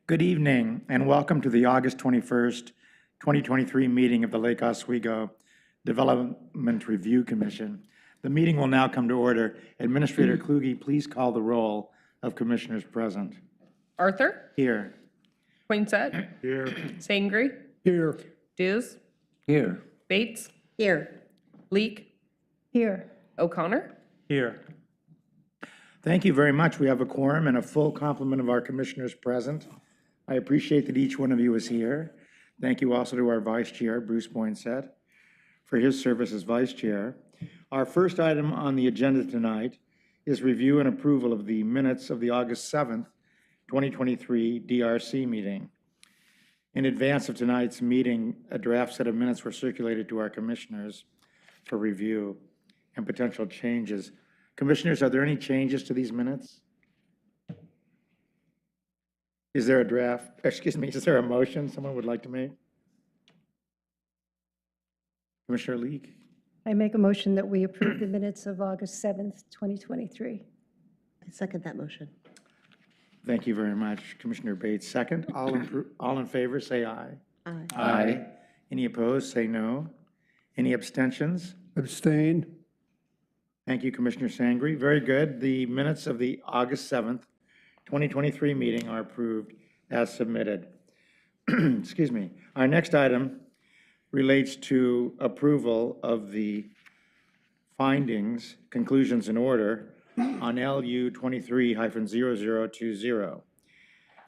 Good evening and welcome to the August 21st, 2023 meeting of the Lake Oswego Development Review Commission. The meeting will now come to order. Administrator Kluge, please call the roll of commissioners present. Arthur? Here. Fransted? Here. Sangre? Here. Dews? Here. Bates? Here. Leek? Here. O'Connor? Here. Thank you very much. We have a quorum and a full complement of our commissioners present. I appreciate that each one of you is here. Thank you also to our Vice Chair, Bruce Poinsett, for his service as Vice Chair. Our first item on the agenda tonight is review and approval of the minutes of the August 7th, 2023 DRC meeting. In advance of tonight's meeting, a draft set of minutes were circulated to our commissioners for review and potential changes. Commissioners, are there any changes to these minutes? Is there a draft, is there a motion someone would like to make? Commissioner Leek? I make a motion that we approve the minutes of August 7th, 2023. I second that motion. Thank you very much. Commissioner Bates, second. All in favor, say aye. Aye. Aye. Any opposed, say no. Any abstentions? Abstain. Thank you, Commissioner Sangre. Very good. The minutes of the August 7th, 2023 meeting are approved as submitted. Excuse me. Our next item relates to approval of the findings, conclusions, and order on LU 23-0020.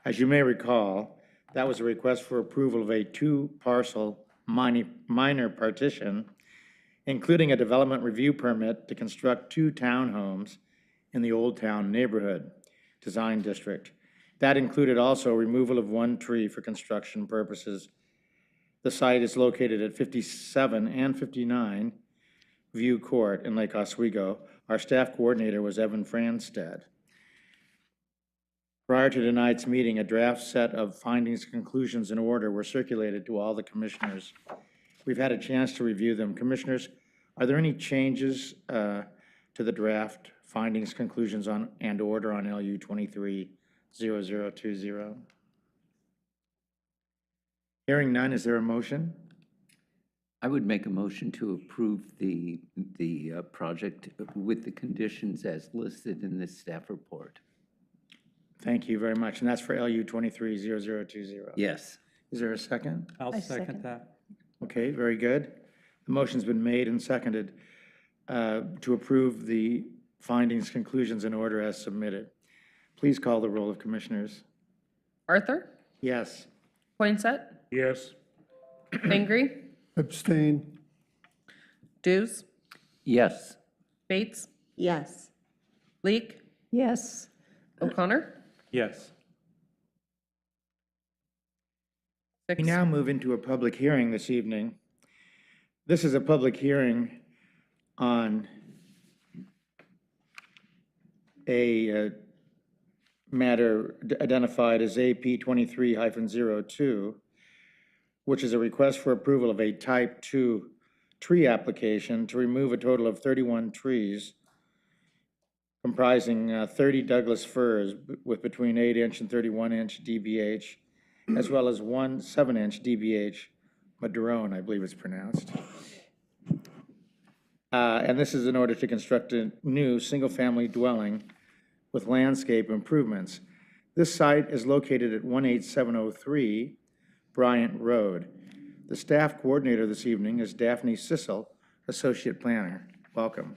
As you may recall, that was a request for approval of a two-parcel minor partition, including a development review permit to construct two townhomes in the Old Town neighborhood design district. That included also removal of one tree for construction purposes. The site is located at 57 and 59 View Court in Lake Oswego. Our staff coordinator was Evan Fransted. Prior to tonight's meeting, a draft set of findings, conclusions, and order were circulated to all the commissioners. We've had a chance to review them. Commissioners, are there any changes to the draft findings, conclusions, and order on LU 23-0020? Hearing none, is there a motion? I would make a motion to approve the project with the conditions as listed in this staff report. Thank you very much. And that's for LU 23-0020. Yes. Is there a second? I'll second that. Okay, very good. The motion's been made and seconded to approve the findings, conclusions, and order as submitted. Please call the roll of commissioners. Arthur? Yes. Poinsett? Yes. Sangre? Abstain. Dews? Yes. Bates? Yes. Leek? Yes. O'Connor? Yes. We now move into a public hearing this evening. This is a public hearing on a matter identified as AP 23-02, which is a request for approval of a type 2 tree application to remove a total of 31 trees comprising 30 Douglas firs with between 8-inch and 31-inch DBH, as well as one 7-inch DBH madrone, I believe it's pronounced. And this is in order to construct a new single-family dwelling with landscape improvements. This site is located at 18703 Bryant Road. The staff coordinator this evening is Daphne Cissell, Associate Planner. Welcome.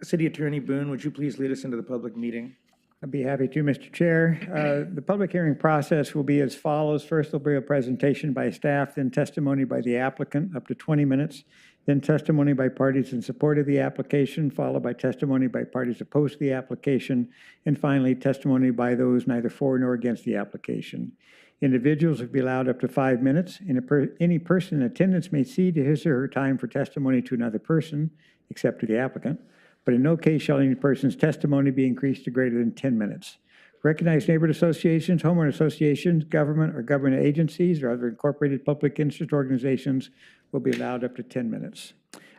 City Attorney Boone, would you please lead us into the public meeting? I'd be happy to, Mr. Chair. The public hearing process will be as follows. First, there'll be a presentation by staff, then testimony by the applicant, up to 20 minutes, then testimony by parties in support of the application, followed by testimony by parties opposed to the application, and finally, testimony by those neither for nor against the application. Individuals will be allowed up to 5 minutes, and any person in attendance may cede his or her time for testimony to another person, except to the applicant. But in no case shall any person's testimony be increased to greater than 10 minutes. Recognized neighborhood associations, homeowner associations, government or government agencies, or other incorporated public interest organizations will be allowed up to 10 minutes.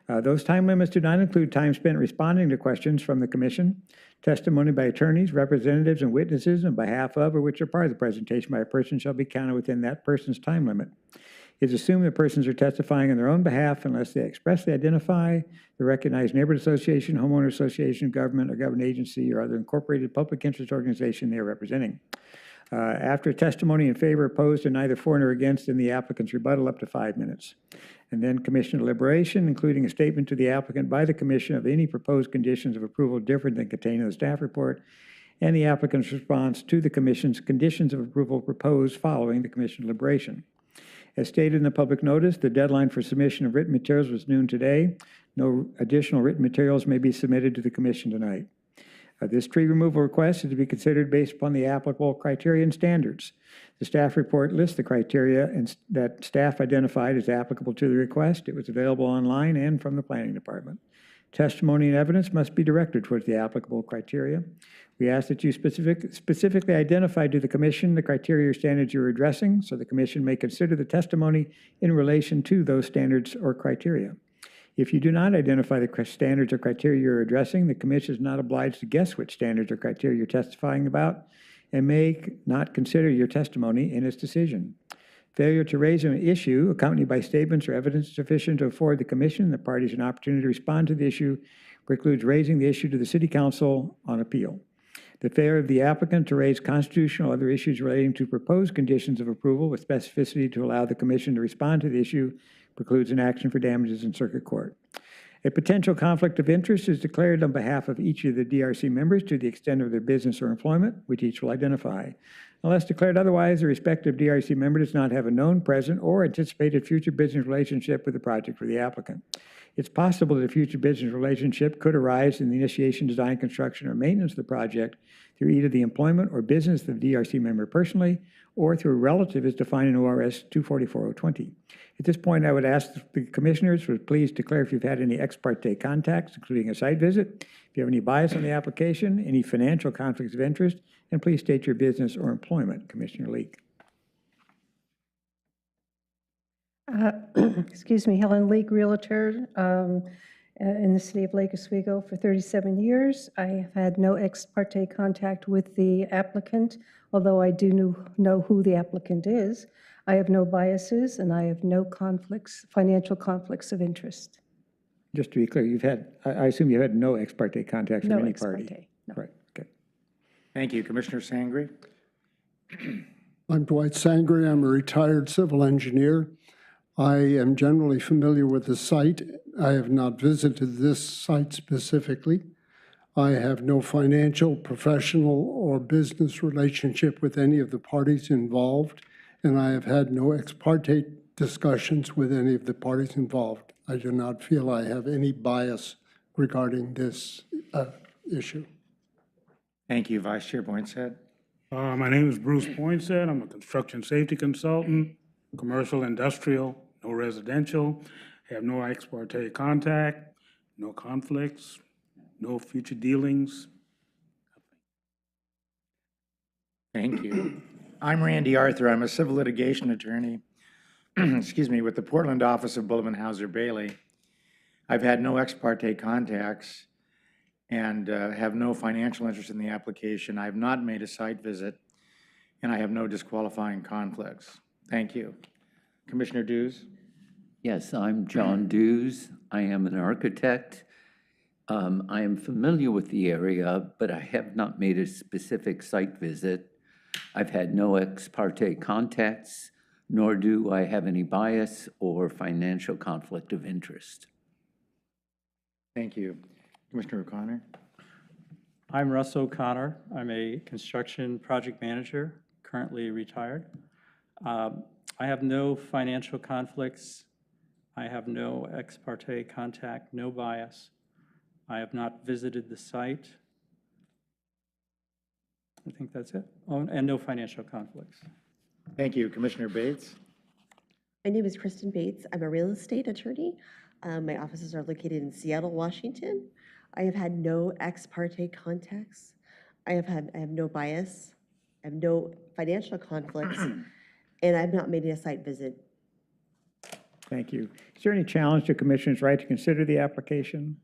Those time limits do not include time spent responding to questions from the commission. Testimony by attorneys, representatives, and witnesses on behalf of or which are part of the presentation by a person shall be counted within that person's time limit. It is assumed that persons are testifying on their own behalf unless they expressly identify the recognized neighborhood association, homeowner association, government, or government agency, or other incorporated public interest organization they are representing. After testimony in favor, opposed, and neither for nor against, in the applicant's rebuttal, up to 5 minutes. And then commission deliberation, including a statement to the applicant by the commission of any proposed conditions of approval different than contained in the staff report, and the applicant's response to the commission's conditions of approval proposed following the commission deliberation. As stated in the public notice, the deadline for submission of written materials was noon today. No additional written materials may be submitted to the commission tonight. This tree removal request is to be considered based upon the applicable criteria and standards. The staff report lists the criteria that staff identified as applicable to the request. It was available online and from the planning department. Testimony and evidence must be directed towards the applicable criteria. We ask that you specifically identify to the commission the criteria or standards you're addressing so the commission may consider the testimony in relation to those standards or criteria. If you do not identify the standards or criteria you're addressing, the commission is not obliged to guess which standards or criteria you're testifying about and may not consider your testimony in its decision. Failure to raise an issue accompanied by statements or evidence sufficient to afford the commission and the parties an opportunity to respond to the issue precludes raising the issue to the City Council on appeal. The failure of the applicant to raise constitutional or other issues relating to proposed conditions of approval with specificity to allow the commission to respond to the issue precludes an action for damages in circuit court. A potential conflict of interest is declared on behalf of each of the DRC members to the extent of their business or employment, which each will identify. Unless declared otherwise, the respective DRC member does not have a known, present, or anticipated future business relationship with the project for the applicant. It's possible that a future business relationship could arise in the initiation, design, construction, or maintenance of the project through either the employment or business of the DRC member personally, or through a relative as defined in ORS 244020. At this point, I would ask the commissioners to please declare if you've had any ex parte contacts, including a site visit, if you have any bias on the application, any financial conflicts of interest, and please state your business or employment. Commissioner Leek. Excuse me, Helen Leek, Realtor in the city of Lake Oswego for 37 years. I have had no ex parte contact with the applicant, although I do know who the applicant is. I have no biases, and I have no conflicts, financial conflicts of interest. Just to be clear, you've had, I assume you've had no ex parte contact from No any ex party? parte, no. Right, okay. Thank you. Commissioner Sangre? I'm Dwight Sangre. I'm a retired civil engineer. I am generally familiar with the site. I have not visited this site specifically. I have no financial, professional, or business relationship with any of the parties involved, and I have had no ex parte discussions with any of the parties involved. I do not feel I have any bias regarding this issue. Thank you. Vice Chair Poinsett? My name is Bruce Poinsett. I'm a construction safety consultant, commercial, industrial, no residential. Have no ex parte contact, no conflicts, no future dealings. Thank you. I'm Randy Arthur. I'm a civil litigation attorney, excuse me, with the Portland office of Bullivan Hauser Bailey. I've had no ex parte contacts and have no financial interest in the application. I have not made a site visit, and I have no disqualifying conflicts. Thank you. Commissioner Dews? Yes, I'm John Dews. I am an architect. I am familiar with the area, but I have not made a specific site visit. I've had no ex parte contacts, nor do I have any bias or financial conflict of interest. Thank you. Commissioner O'Connor? I'm Russ O'Connor. I'm a construction project manager, currently retired. I have no financial conflicts. I have no ex parte contact, no bias. I have not visited the site. I think that's it. Oh, and no financial conflicts. Thank you. Commissioner Bates? My name is Kristen Bates. I'm a real estate attorney. My offices are located in Seattle, Washington. I have had no ex parte contacts. I have no bias. I have no financial conflicts, and I've not made a site visit. Thank you. Is there any challenge to Commissioner's right to consider the application?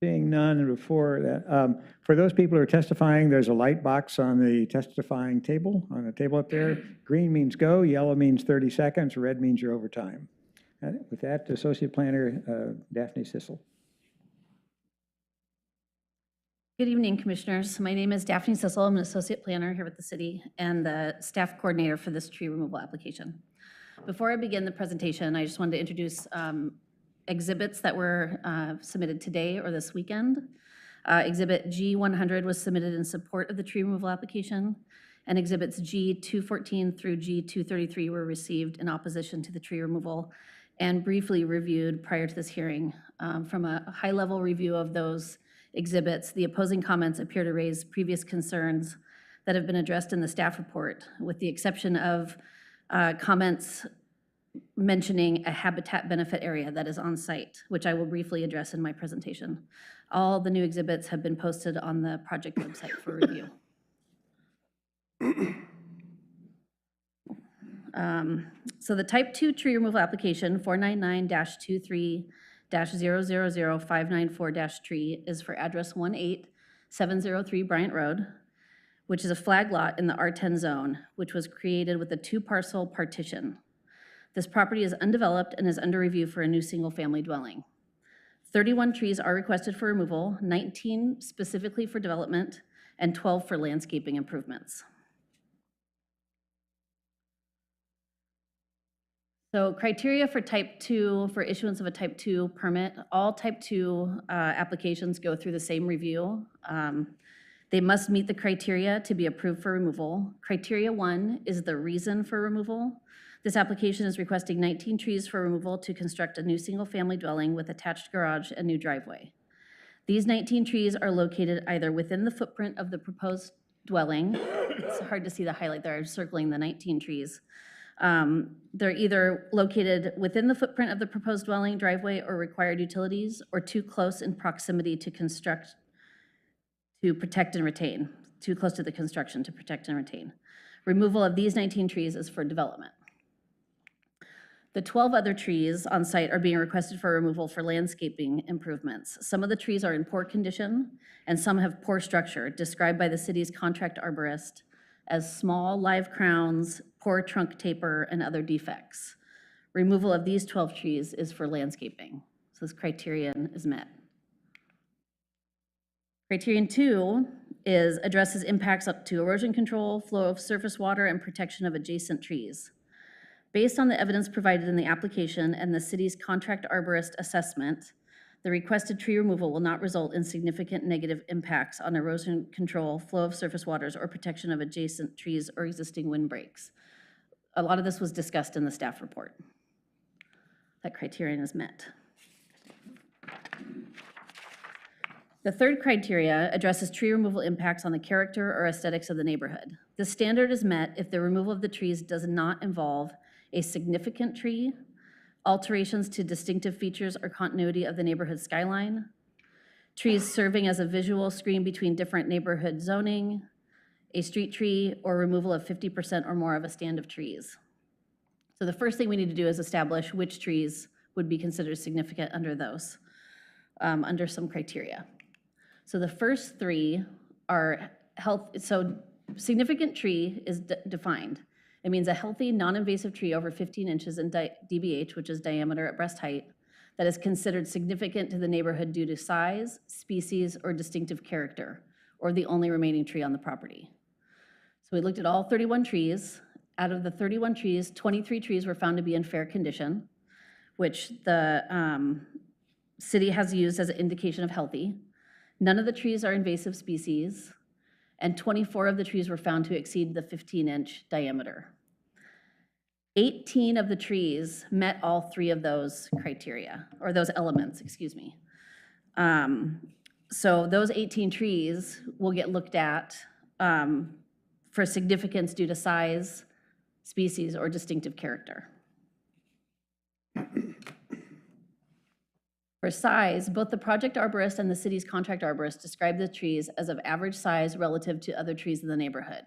Seeing none, and before that, for those people who are testifying, there's a light box on the testifying table, on the table up there. Green means go, yellow means 30 seconds, red means you're over time. With that, Associate Planner Daphne Cissell. Good evening, Commissioners. My name is Daphne Cissell. I'm an Associate Planner here with the city and the Staff Coordinator for this tree removal application. Before I begin the presentation, I just wanted to introduce exhibits that were submitted today or this weekend. Exhibit G100 was submitted in support of the tree removal application, and exhibits G214 through G233 were received in opposition to the tree removal and briefly reviewed prior to this hearing. From a high-level review of those exhibits, the opposing comments appear to raise previous concerns that have been addressed in the staff report, with the exception of comments mentioning a habitat benefit area that is on site, which I will briefly address in my presentation. All the new exhibits have been posted on the project website for review. So the type 2 tree removal application 499-23-000-594-tree is for address 18703 Bryant Road, which is a flag lot in the R10 zone, which was created with a 2-parcel partition. This property is undeveloped and is under review for a new single-family dwelling. 31 trees are requested for removal, 19 specifically for development, and 12 for landscaping improvements. So criteria for type 2, for issuance of a type 2 permit, all type 2 applications go through the same review. They must meet the criteria to be approved for removal. Criteria 1 is the reason for removal. This application is requesting 19 trees for removal to construct a new single-family dwelling with attached garage and new driveway. These 19 trees are located either within the footprint of the proposed dwelling. It's hard to see the highlight there. I'm circling the 19 trees. They're either located within the footprint of the proposed dwelling, driveway, or required utilities, or too close in proximity to construct, to protect and retain, too close to the construction to protect and retain. Removal of these 19 trees is for development. The 12 other trees on site are being requested for removal for landscaping improvements. Some of the trees are in poor condition, and some have poor structure, described by the city's contract arborist as small live crowns, poor trunk taper, and other defects. Removal of these 12 trees is for landscaping. So this criterion is met. Criterion 2 addresses impacts up to erosion control, flow of surface water, and protection of adjacent trees. Based on the evidence provided in the application and the city's contract arborist assessment, the requested tree removal will not result in significant negative impacts on erosion control, flow of surface waters, or protection of adjacent trees or existing windbreaks. A lot of this was discussed in the staff report. That criterion is met. The third criteria addresses tree removal impacts on the character or aesthetics of the neighborhood. This standard is met if the removal of the trees does not involve a significant tree, alterations to distinctive features or continuity of the neighborhood skyline, trees serving as a visual screen between different neighborhood zoning, a street tree, or removal of 50% or more of a stand of trees. So the first thing we need to do is establish which trees would be considered significant under those, under some criteria. So the first 3 are so significant tree is defined. It means a healthy, non-invasive tree over 15 inches in DBH, which is diameter at breast height, that is considered significant to the neighborhood due to size, species, or distinctive character, or the only remaining tree on the property. So we looked at all 31 trees. Out of the 31 trees, 23 trees were found to be in fair condition, which the city has used as an indication of healthy. None of the trees are invasive species, and 24 of the trees were found to exceed the 15-inch diameter. 18 of the trees met all 3 of those criteria, or those elements, excuse me. So those 18 trees will get looked at for significance due to size, species, or distinctive character. For size, both the project arborist and the city's contract arborist describe the trees as of average size relative to other trees in the neighborhood.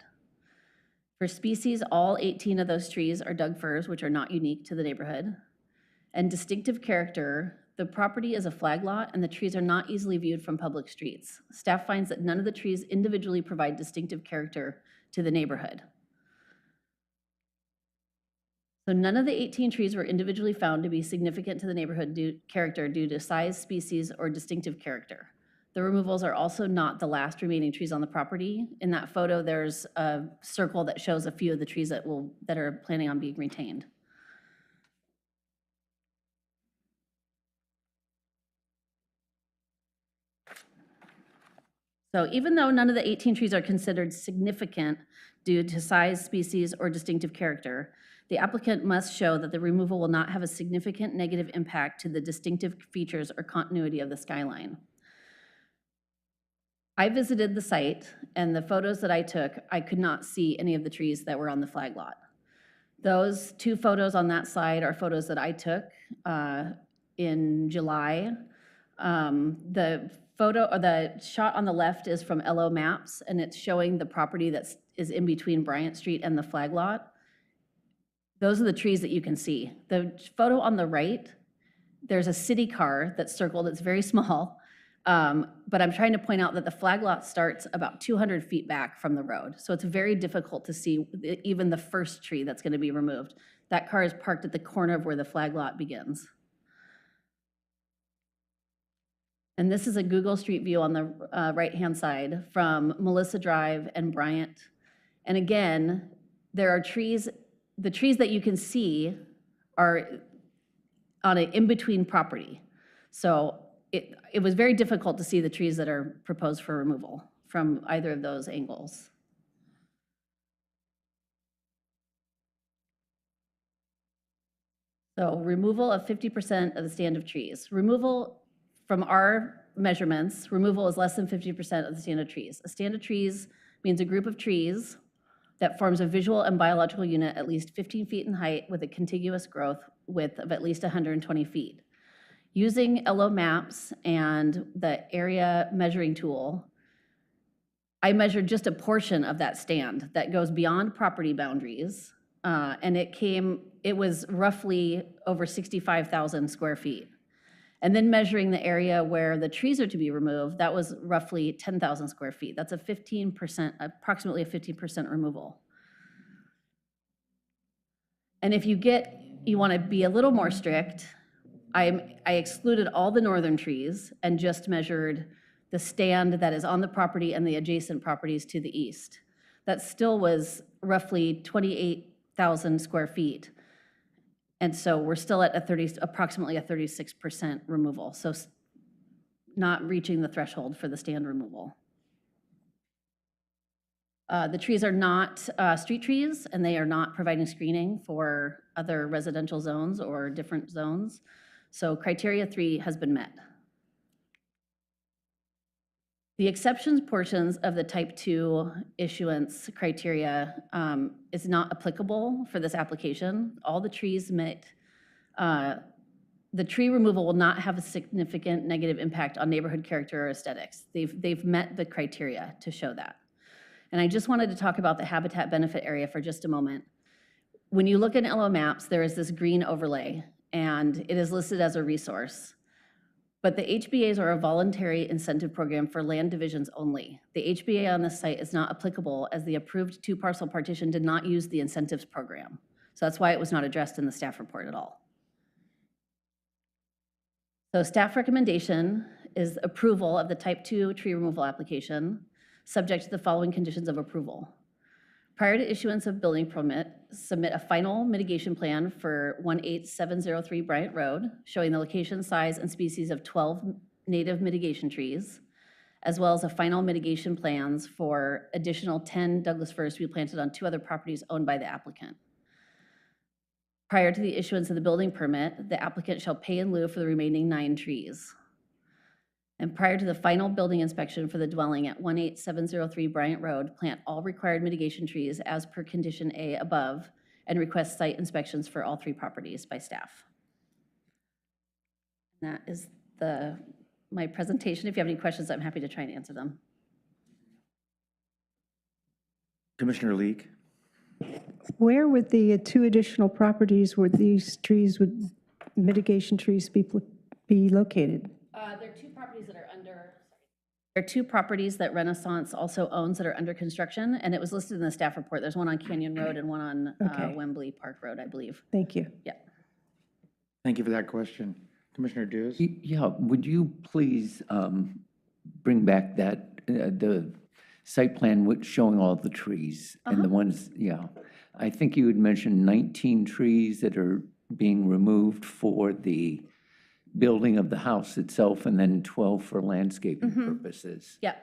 For species, all 18 of those trees are Doug firs, which are not unique to the neighborhood. And distinctive character, The property is a flag lot, and the trees are not easily viewed from public streets. Staff finds that none of the trees individually provide distinctive character to the neighborhood. So none of the 18 trees were individually found to be significant to the neighborhood character due to size, species, or distinctive character. The removals are also not the last remaining trees on the property. In that photo, there's a circle that shows a few of the trees that are planning on being retained. So even though none of the 18 trees are considered significant due to size, species, or distinctive character, the applicant must show that the removal will not have a significant negative impact to the distinctive features or continuity of the skyline. I visited the site, and the photos that I took, I could not see any of the trees that were on the flag lot. Those 2 photos on that side are photos that I took in July. The shot on the left is from LO Maps, and it's showing the property that is in between Bryant Street and the flag lot. Those are the trees that you can see. The photo on the right, there's a city car that's circled. It's very small, but I'm trying to point out that the flag lot starts about 200 feet back from the road. So it's very difficult to see even the first tree that's going to be removed. That car is parked at the corner of where the flag lot begins. And this is a Google Street View on the right-hand side from Melissa Drive and Bryant. And again, there are trees, the trees that you can see are on an in-between property. So it was very difficult to see the trees that are proposed for removal from either of those angles. So removal of 50% of the stand of trees. Removal from our measurements, removal is less than 50% of the stand of trees. A stand of trees means a group of trees that forms a visual and biological unit at least 15 feet in height with a contiguous growth width of at least 120 feet. Using LO Maps and the area measuring tool, I measured just a portion of that stand that goes beyond property boundaries, and it was roughly over 65,000 square feet. And then measuring the area where the trees are to be removed, that was roughly 10,000 square feet. That's a 15%, approximately a 15% removal. And if you want to be a little more strict, I excluded all the northern trees and just measured the stand that is on the property and the adjacent properties to the east. That still was roughly 28,000 square feet. And so we're still at approximately a 36% removal, so not reaching the threshold for the stand removal. The trees are not street trees, and they are not providing screening for other residential zones or different zones. So criteria 3 has been met. The exceptions portions of the type 2 issuance criteria is not applicable for this application. All the trees met, the tree removal will not have a significant negative impact on neighborhood character or aesthetics. They've met the criteria to show that. And I just wanted to talk about the habitat benefit area for just a moment. When you look in LO Maps, there is this green overlay, and it is listed as a resource. But the HBAs are a voluntary incentive program for land divisions only. The HBA on this site is not applicable as the approved 2-parcel partition did not use the incentives program. So that's why it was not addressed in the staff report at all. So staff recommendation is approval of the type 2 tree removal application, subject to the following conditions of approval. Prior to issuance of building permit, submit a final mitigation plan for 18703 Bryant Road, showing the location, size, and species of 12 native mitigation trees, as well as a final mitigation plans for additional 10 Douglas firs to be planted on 2 other properties owned by the applicant. Prior to the issuance of the building permit, the applicant shall pay in lieu for the remaining 9 trees. And prior to the final building inspection for the dwelling at 18703 Bryant Road, plant all required mitigation trees as per condition A above, and request site inspections for all 3 properties by staff. And that is my presentation. If you have any questions, I'm happy to try and answer them. Commissioner Leek? Where would the 2 additional properties where these trees mitigation trees be be located? There are two properties that are under, there are two properties that Renaissance also owns that are under construction, and it was listed in the staff report. There's one on Canyon Road and one on Okay. Wembley Park Road, I believe. Thank you. Yeah. Thank you for that question. Commissioner Dews? Yeah, would you please bring back that, the site plan with showing all the trees and the ones, yeah. I think you had mentioned 19 trees that are being removed for the building of the house itself and then 12 for landscaping purposes. Yeah.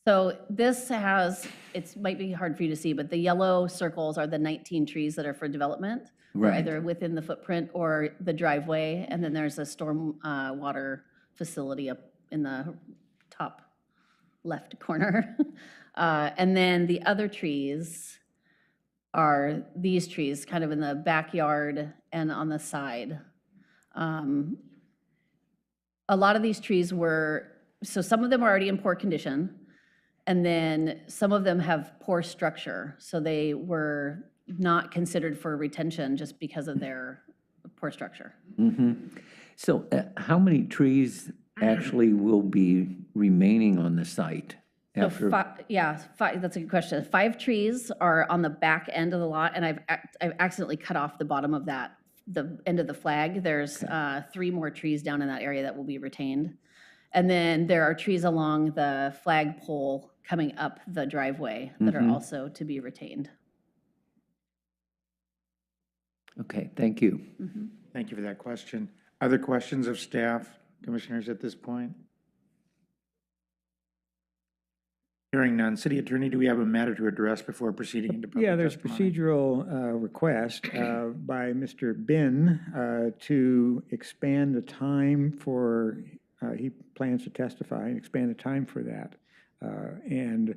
So this has, it might be hard for you to see, but the yellow circles are the 19 trees that are for development. They're Right. either within the footprint or the driveway, and then there's a storm water facility up in the top left corner. And then the other trees are these trees, kind of in the backyard and on the side. A lot of these trees were, so some of them are already in poor condition, and then some of them have poor structure, so they were not considered for retention just because of their poor structure. So how many trees actually will be remaining on the site So, after? that's a good question. 5 trees are on the back end of the lot, and I've accidentally cut off the bottom of that, the end of the flag. There's 3 more trees down in that area that will be retained. And then there are trees along the flagpole coming up the driveway that are also to be retained. Okay, thank you. Thank you for that question. Other questions of staff, commissioners, at this point? Hearing none. City Attorney, do we have a matter to address before proceeding into public Yeah, there's testimony? procedural request by Mr. Bin to expand the time for, he plans to testify, and expand the time for that. And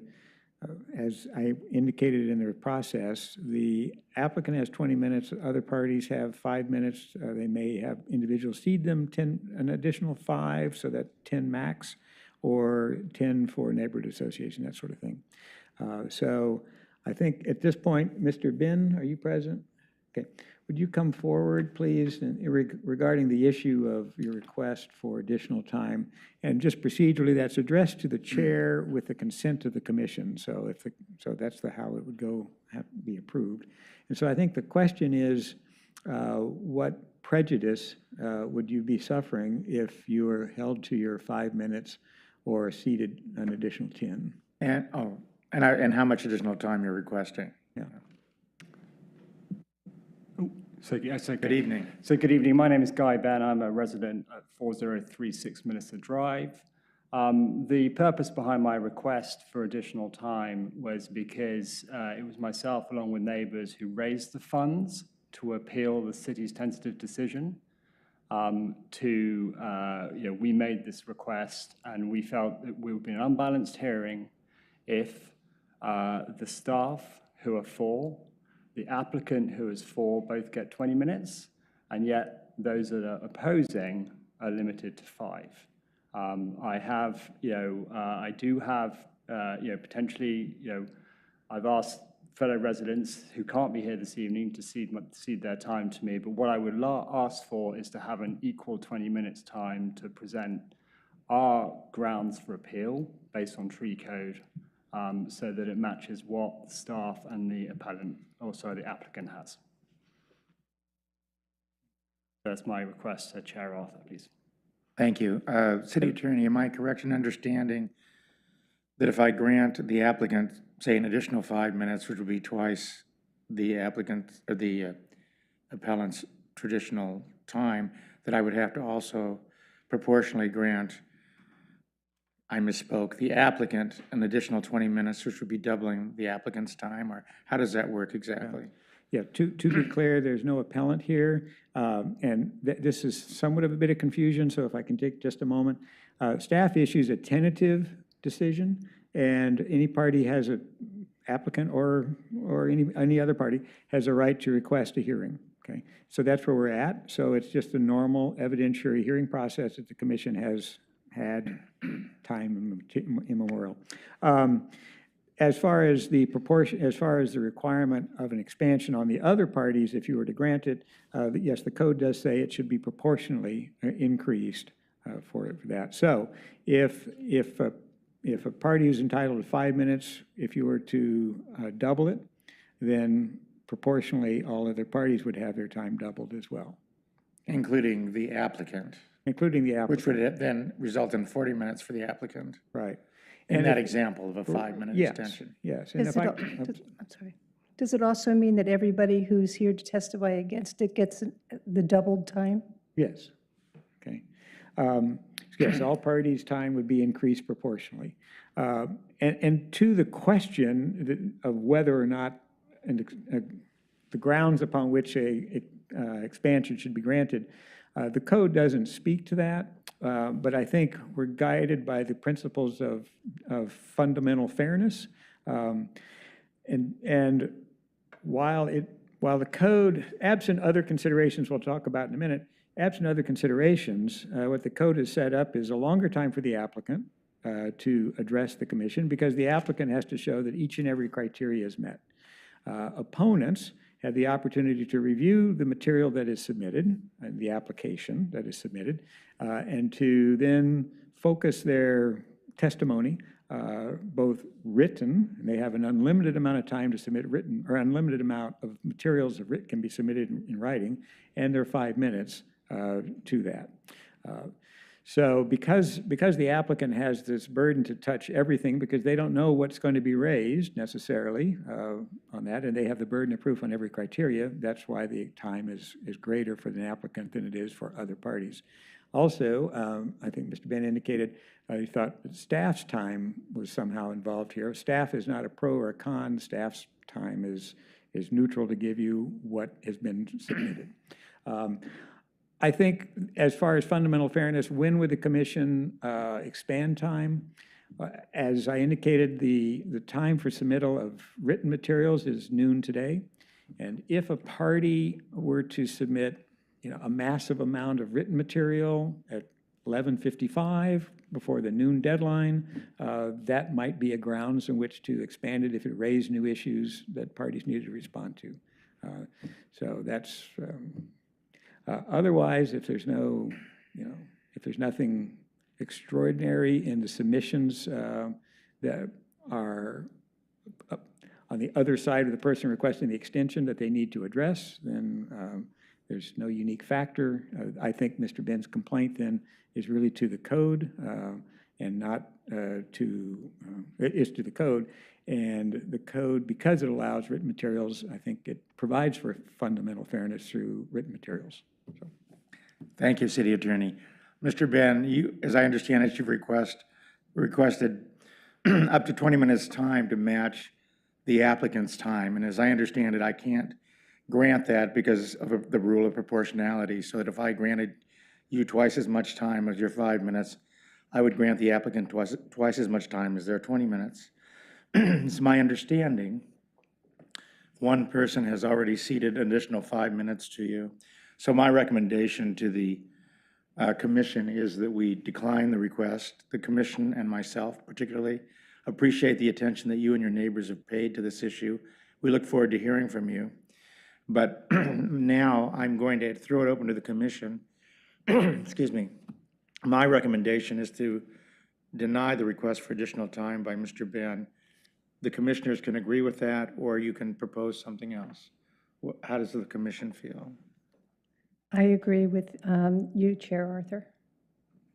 as I indicated in the process, the applicant has 20 minutes, other parties have 5 minutes. They may have individuals cede them an additional 5, so that 10 max, or 10 for neighborhood association, that sort of thing. So I think at this point, Mr. Bin, are you present? Okay. Would you come forward, please, and regarding the issue of your request for additional time? And just procedurally, that's addressed to the chair with the consent of the commission. So so that's how it would go, have to be approved. And so I think the question is, what prejudice would you be suffering if you were held to your 5 minutes or ceded an additional 10? And how much additional time you're requesting? Yeah. Good evening. So good evening. My name is Guy Ben. I'm a resident at 4036 Minister Drive. The purpose behind my request for additional time was because it was myself, along with neighbors, who raised the funds to appeal the city's tentative decision. We made this request, and we felt that we would be an unbalanced hearing if the staff who are for, the applicant who is for, both get 20 minutes, and yet those that are opposing are limited to 5. I do have, potentially, I've asked fellow residents who can't be here this evening to cede their time to me, but what I would ask for is to have an equal 20 minutes time to present our grounds for appeal based on tree code, so that it matches what the staff and the the applicant has. That's my request to Chair Arthur, please. Thank you. City Attorney, am I correct in understanding that if I grant the applicant, say, an additional 5 minutes, which would be twice the applicant or the appellant's traditional time, that I would have to also proportionally grant, I misspoke, the applicant an additional 20 minutes, which would be doubling the applicant's time? Or how does that work exactly? Yeah, to be clear, there's no appellant here, and this is somewhat of a bit of confusion, so if I can take just a moment. Staff issues a tentative decision, and any party has a applicant or any other party has a right to request a hearing, okay? So that's where we're at. So it's just a normal evidentiary hearing process that the commission has had time immemorial. as far as the proportion, as far as the requirement of an expansion on the other parties, if you were to grant it, yes, the code does say it should be proportionally increased for that. So if a party is entitled to 5 minutes, if you were to double it, then proportionally all other parties would have their time doubled as well, Including the applicant, including the which applicant. would then result in 40 minutes for the applicant, Right. in And that if- example of a 5-minute Yes, extension. yes. And Does if it I, al- does- I'm sorry. Does it also mean that everybody who's here to testify against it gets the doubled time? yes, okay. Yes, all parties' time would be increased proportionally. And to the question of whether or not, and the grounds upon which a expansion should be granted, the code doesn't speak to that, but I think we're guided by the principles of fundamental fairness. And while the code, absent other considerations we'll talk about in a minute, absent other considerations, what the code has set up is a longer time for the applicant to address the commission, because the applicant has to show that each and every criteria is met. Opponents have the opportunity to review the material that is submitted, the application that is submitted, and to then focus their testimony, both written, and they have an unlimited amount of time to submit written, or unlimited amount of materials that can be submitted in writing, and their 5 minutes to that. So because the applicant has this burden to touch everything, because they don't know what's going to be raised necessarily on that, and they have the burden of proof on every criteria, that's why the time is greater for the applicant than it is for other parties. Also, I think Mr. Ben indicated he thought that staff's time was somehow involved here. Staff is not a pro or a con. Staff's time is neutral to give you what has been submitted. I think as far as fundamental fairness, when would the commission expand time? As I indicated, the time for submittal of written materials is noon today. And if a party were to submit, a massive amount of written material at 11:55 before the noon deadline, that might be a grounds in which to expand it if it raised new issues that parties needed to respond to. So that's... otherwise, if there's no, if there's nothing extraordinary in the submissions that are on the other side of the person requesting the extension that they need to address, then there's no unique factor. I think Mr. Ben's complaint then is really to the code and not is to the code. And the code, because it allows written materials, I think it provides for fundamental fairness through written materials. So. Thank you, City Attorney. Mr. Ben, you, as I understand it, you've requested up to 20 minutes time to match the applicant's time. And as I understand it, I can't grant that because of the rule of proportionality. So that if I granted you twice as much time as your 5 minutes, I would grant the applicant twice as much time as their 20 minutes. It's my understanding one person has already ceded an additional 5 minutes to you. So my recommendation to the commission is that we decline the request. The commission and myself particularly appreciate the attention that you and your neighbors have paid to this issue. We look forward to hearing from you. But now I'm going to throw it open to the commission. Excuse me. My recommendation is to deny the request for additional time by Mr. Ben. The commissioners can agree with that, or you can propose something else. How does the commission feel? I agree with you, Chair Arthur.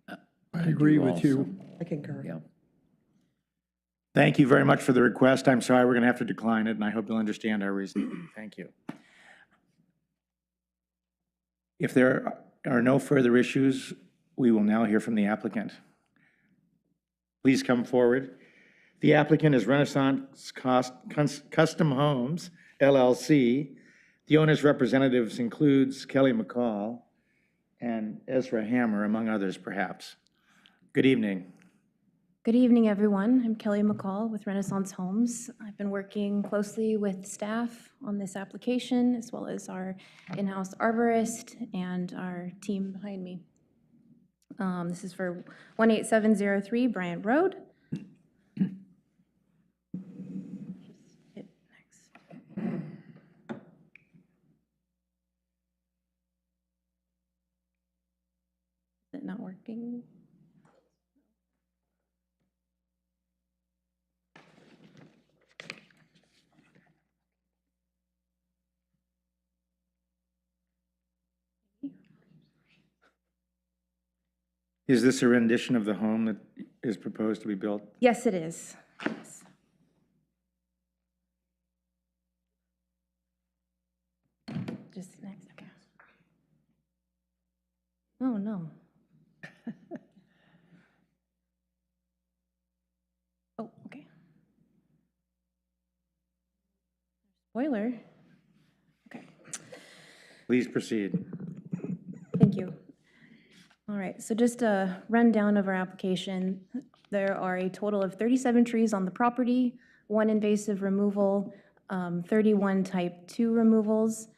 I agree with also. you. I concur. Yeah. Thank you very much for the request. I'm sorry we're going to have to decline it, and I hope you'll understand our reasoning. Thank you. If there are no further issues, we will now hear from the applicant. Please come forward. The applicant is Renaissance Custom Homes, LLC. The owner's representatives includes Kelly McCall and Ezra Hammer, among others, perhaps. Good evening. Good evening, everyone. I'm Kelly McCall with Renaissance Homes. I've been working closely with staff on this application, as well as our in-house arborist and our team behind me. This is for 18703 Bryant Road. working? Is this a rendition of the home that is proposed to be built? Yes, it is. Yes. Just next, okay. Oh, no. Oh, okay. Spoiler. Okay, Please proceed. thank you. All right, so just a rundown of our application. There are a total of 37 trees on the property, 1 invasive removal, 31 type 2 removals.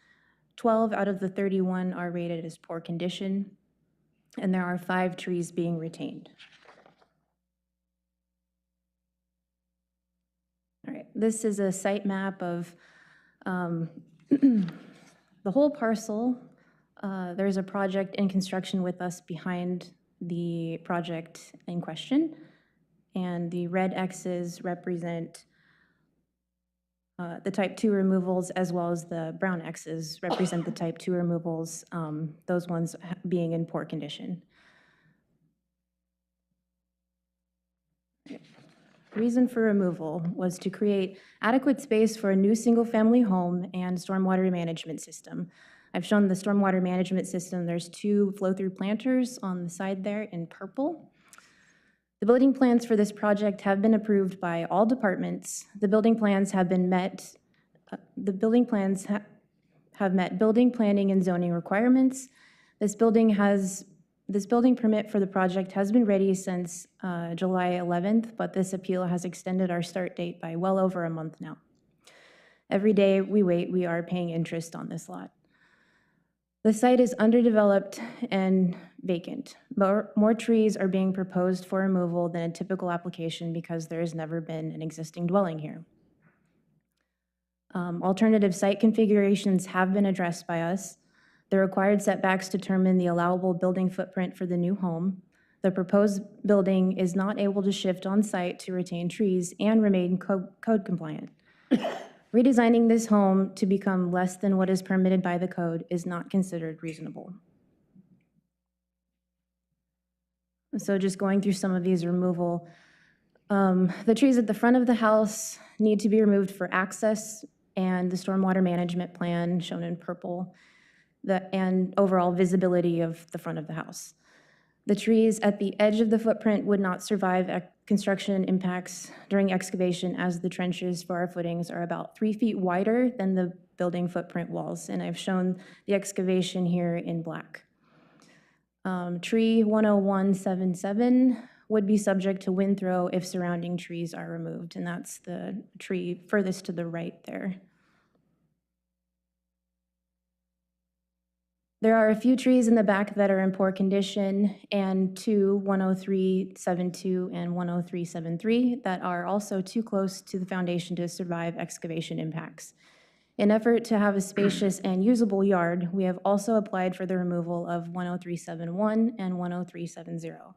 12 out of the 31 are rated as poor condition, and there are 5 trees being retained. All right, this is a site map of the whole parcel. There's a project in construction with us behind the project in question, and the red X's represent the type 2 removals, as well as the brown X's represent the type 2 removals, those ones being in poor condition. Reason for removal was to create adequate space for a new single-family home and stormwater management system. I've shown the stormwater management system. There's 2 flow-through planters on the side there in purple. The building plans for this project have been approved by all departments. The building plans have been met. The building plans have met building, planning, and zoning requirements. This building permit for the project has been ready since July 11th, but this appeal has extended our start date by well over a month now. Every day we wait, we are paying interest on this lot. The site is underdeveloped and vacant. More trees are being proposed for removal than a typical application because there has never been an existing dwelling here. Alternative site configurations have been addressed by us. The required setbacks determine the allowable building footprint for the new home. The proposed building is not able to shift on site to retain trees and remain code compliant. Redesigning this home to become less than what is permitted by the code is not considered reasonable. So just going through some of these removal. The trees at the front of the house need to be removed for access and the stormwater management plan shown in purple, and overall visibility of the front of the house. The trees at the edge of the footprint would not survive construction impacts during excavation, as the trenches for our footings are about 3 feet wider than the building footprint walls, and I've shown the excavation here in black. Tree 10177 would be subject to wind throw if surrounding trees are removed, and that's the tree furthest to the right there. There are a few trees in the back that are in poor condition, and 10372 and 10373 that are also too close to the foundation to survive excavation impacts. In effort to have a spacious and usable yard, we have also applied for the removal of 10371 and 10370.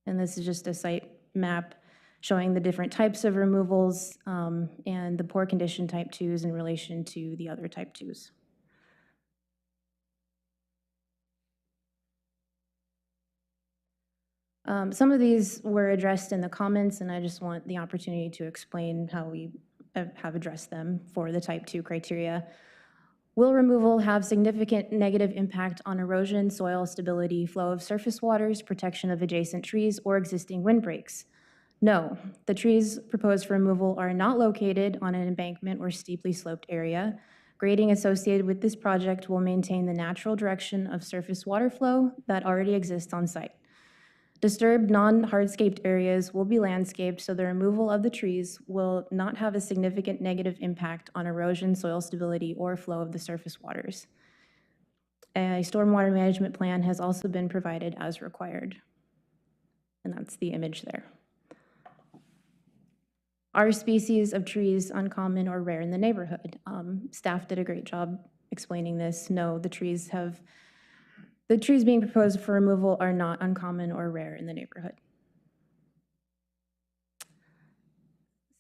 And this is just a site map showing the different types of removals and the poor condition type 2s in relation to the other type 2s. Some of these were addressed in the comments, and I just want the opportunity to explain how we have addressed them for the type 2 criteria. Will removal have significant negative impact on erosion, soil stability, flow of surface waters, protection of adjacent trees, or existing windbreaks? No, the trees proposed for removal are not located on an embankment or steeply sloped area. Grading associated with this project will maintain the natural direction of surface water flow that already exists on site. Disturbed non-hardscaped areas will be landscaped, so the removal of the trees will not have a significant negative impact on erosion, soil stability, or flow of the surface waters. A stormwater management plan has also been provided as required, and that's the image there. Are species of trees uncommon or rare in the neighborhood? Staff did a great job explaining this, no, the trees being proposed for removal are not uncommon or rare in the neighborhood.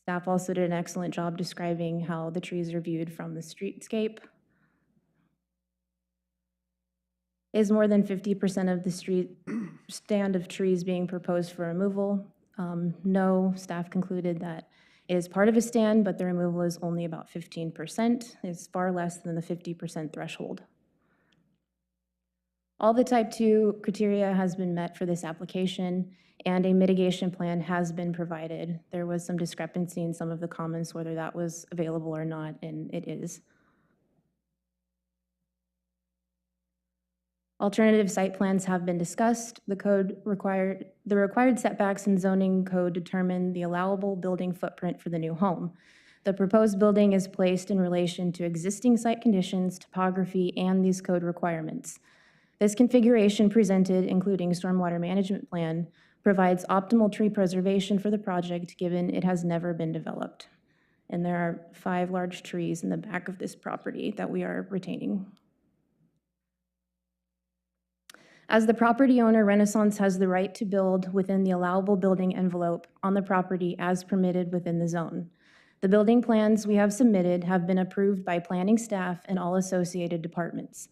Staff also did an excellent job describing how the trees are viewed from the streetscape. Is more than 50% of the street stand of trees being proposed for removal? No, staff concluded that it is part of a stand, but the removal is only about 15%. It's far less than the 50% threshold. All the type 2 criteria has been met for this application, and a mitigation plan has been provided. There was some discrepancy in some of the comments whether that was available or not, and it is. Alternative site plans have been discussed. The required setbacks in zoning code determine the allowable building footprint for the new home. The proposed building is placed in relation to existing site conditions, topography, and these code requirements. This configuration presented, including stormwater management plan, provides optimal tree preservation for the project given it has never been developed. And there are 5 large trees in the back of this property that we are retaining. As the property owner, Renaissance has the right to build within the allowable building envelope on the property as permitted within the zone. The building plans we have submitted have been approved by planning staff and all associated departments.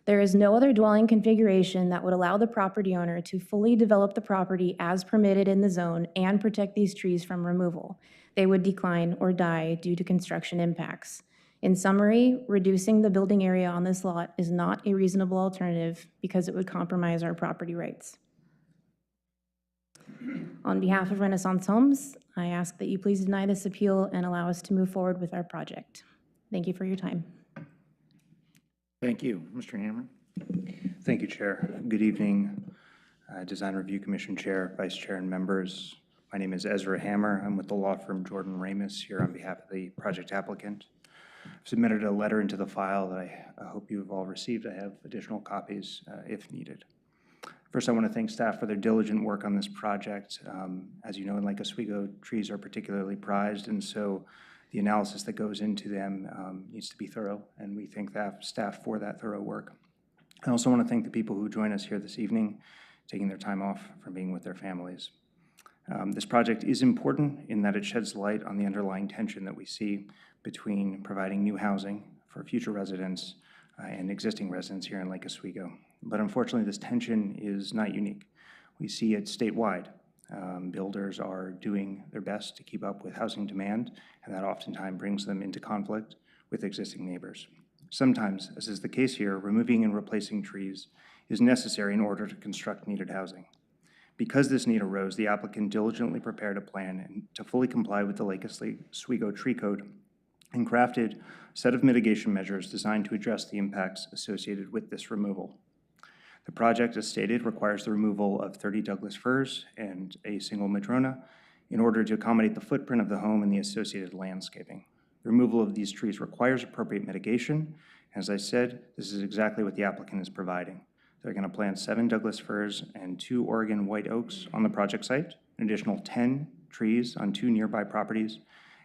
There is no other dwelling configuration that would allow the property owner to fully develop the property as permitted in the zone and protect these trees from removal. They would decline or die due to construction impacts. In summary, reducing the building area on this lot is not a reasonable alternative because it would compromise our property rights. On behalf of Renaissance Homes, I ask that you please deny this appeal and allow us to move forward with our project. Thank you for your time. Thank you. Mr. Hammer? Thank you, Chair. Good evening, Design Review Commission Chair, Vice Chair, and members. My name is Ezra Hammer. I'm with the law firm Jordan Ramus here on behalf of the project applicant. I've submitted a letter into the file that I hope you have all received. I have additional copies if needed. First, I want to thank staff for their diligent work on this project. As you know, in Lake Oswego, trees are particularly prized, and so the analysis that goes into them needs to be thorough, and we thank staff for that thorough work. I also want to thank the people who join us here this evening, taking their time off from being with their families. This project is important in that it sheds light on the underlying tension that we see between providing new housing for future residents and existing residents here in Lake Oswego. But unfortunately, this tension is not unique. We see it statewide. Builders are doing their best to keep up with housing demand, and that oftentimes brings them into conflict with existing neighbors. Sometimes, as is the case here, removing and replacing trees is necessary in order to construct needed housing. Because this need arose, the applicant diligently prepared a plan to fully comply with the Lake Oswego Tree Code and crafted a set of mitigation measures designed to address the impacts associated with this removal. The project, as stated, requires the removal of 30 Douglas firs and a single madrone in order to accommodate the footprint of the home and the associated landscaping. The removal of these trees requires appropriate mitigation. As I said, this is exactly what the applicant is providing. They're going to plant 7 Douglas firs and 2 Oregon white oaks on the project site, an additional 10 trees on 2 nearby properties,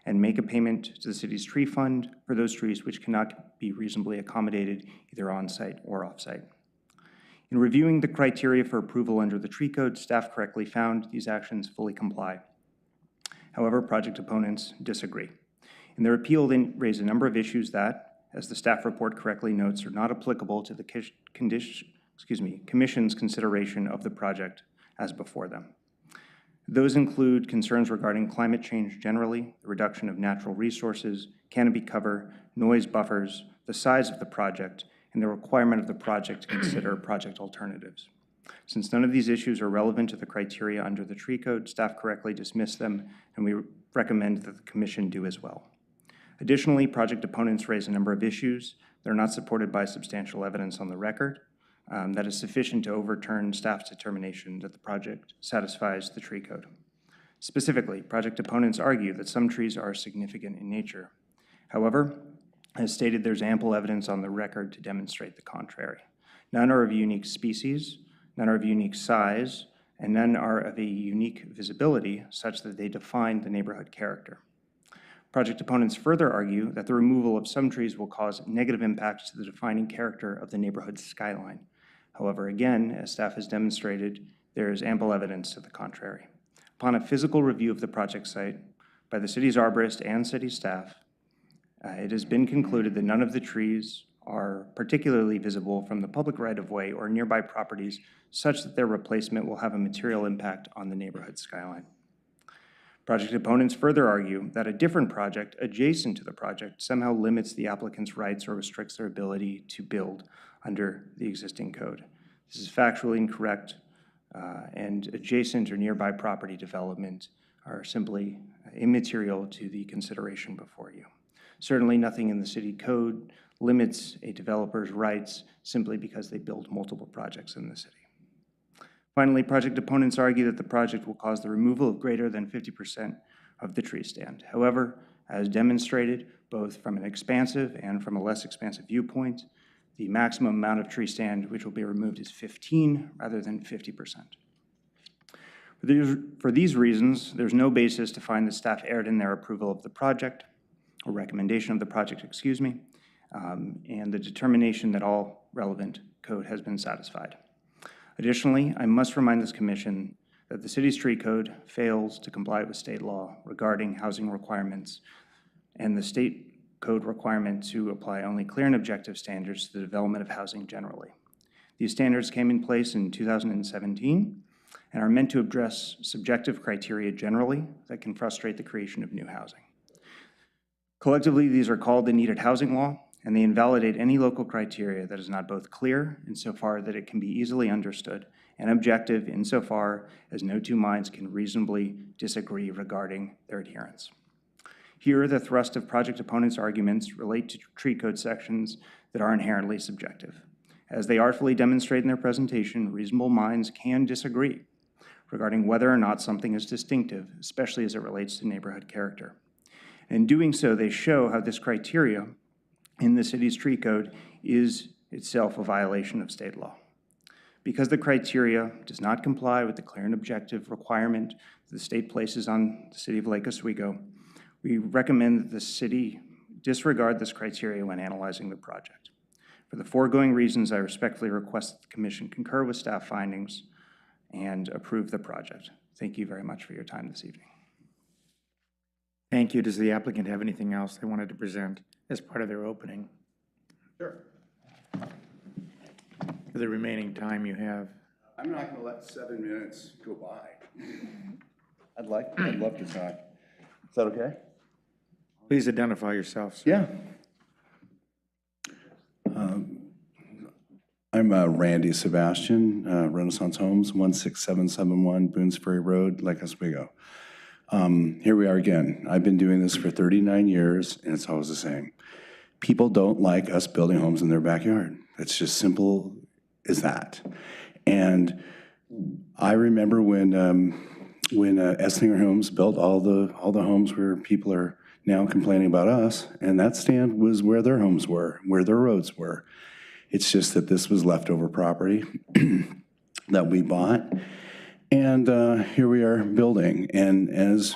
and make a payment to the city's tree fund for those trees which cannot be reasonably accommodated either on-site or off-site. In reviewing the criteria for approval under the tree code, staff correctly found these actions fully comply. However, project opponents disagree. In their appeal, they raise a number of issues that, as the staff report correctly notes, are not applicable to the Commission's consideration of the project as before them. Those include concerns regarding climate change generally, the reduction of natural resources, canopy cover, noise buffers, the size of the project, and the requirement of the project to consider project alternatives. Since none of these issues are relevant to the criteria under the tree code, staff correctly dismissed them, and we recommend that the Commission do as well. Additionally, project opponents raise a number of issues that are not supported by substantial evidence on the record that is sufficient to overturn staff's determination that the project satisfies the tree code. Specifically, project opponents argue that some trees are significant in nature. However, as stated, there's ample evidence on the record to demonstrate the contrary. None are of unique species, none are of unique size, and none are of a unique visibility such that they define the neighborhood character. Project opponents further argue that the removal of some trees will cause negative impacts to the defining character of the neighborhood's skyline. However, again, as staff has demonstrated, there is ample evidence to the contrary. Upon a physical review of the project site by the city's arborist and city staff, it has been concluded that none of the trees are particularly visible from the public right-of-way or nearby properties such that their replacement will have a material impact on the neighborhood skyline. Project opponents further argue that a different project adjacent to the project somehow limits the applicant's rights or restricts their ability to build under the existing code. This is factually incorrect, and adjacent or nearby property development are simply immaterial to the consideration before you. Certainly nothing in the city code limits a developer's rights simply because they build multiple projects in the city. Finally, project opponents argue that the project will cause the removal of greater than 50% of the tree stand. However, as demonstrated, both from an expansive and from a less expansive viewpoint, the maximum amount of tree stand which will be removed is 15 rather than 50%. For these reasons, there's no basis to find that staff erred in their approval of the project, or recommendation of the project, excuse me, and the determination that all relevant code has been satisfied. Additionally, I must remind this commission that the city's tree code fails to comply with state law regarding housing requirements, and the state code requirement to apply only clear and objective standards to the development of housing generally. These standards came in place in 2017 and are meant to address subjective criteria generally that can frustrate the creation of new housing. Collectively, these are called the needed housing law, and they invalidate any local criteria that is not both clear insofar that it can be easily understood and objective insofar as no two minds can reasonably disagree regarding their adherence. Here, the thrust of project opponents' arguments relate to tree code sections that are inherently subjective. As they artfully demonstrate in their presentation, reasonable minds can disagree regarding whether or not something is distinctive, especially as it relates to neighborhood character. In doing so, they show how this criteria in the city's tree code is itself a violation of state law. Because the criteria does not comply with the clear and objective requirement the state places on the city of Lake Oswego, we recommend that the city disregard this criteria when analyzing the project. For the foregoing reasons, I respectfully request that the commission concur with staff findings and approve the project. Thank you very much for your time this evening. Thank you. Does the applicant have anything else they wanted to present as part of their opening? Sure. For the remaining time you have. I'm not going to let 7 minutes go by. I'd love to talk. Is that okay? Please identify yourself, sir. Yeah. I'm Randy Sebastian, Renaissance Homes, 16771 Boonesbury Road, Lake Oswego. Here we are again. I've been doing this for 39 years, and it's always the same. People don't like us building homes in their backyard. It's just simple as that. And I remember when Esslinger Homes built all the homes where people are now complaining about us, and that stand was where their homes were, where their roads were. It's just that this was leftover property that we bought. And here we are building. And as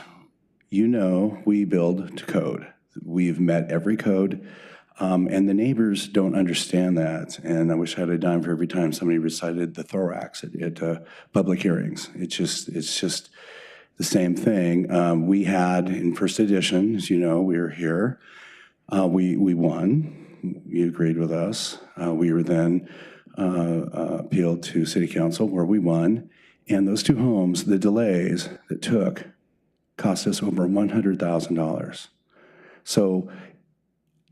you know, we build to code. We've met every code. And the neighbors don't understand that. And I wish I had a dime for every time somebody recited the thorax at public hearings. It's just the same thing. We had in first edition, as you know, we were here. We won. You agreed with us. We were then appealed to City Council where we won. And those two homes, the delays that took cost us over $100,000. So,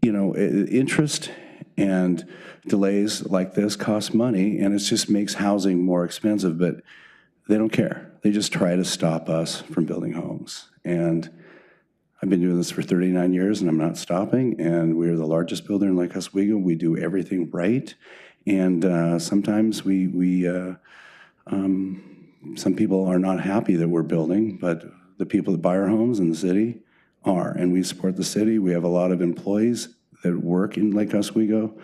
you know, interest and delays like this cost money, and it just makes housing more expensive, but they don't care. They just try to stop us from building homes. And I've been doing this for 39 years, and I'm not stopping, and we're the largest builder in Lake Oswego. We do everything right, and sometimes some people are not happy that we're building, but the people that buy our homes in the city are, and we support the city. We have a lot of employees that work in Lake Oswego,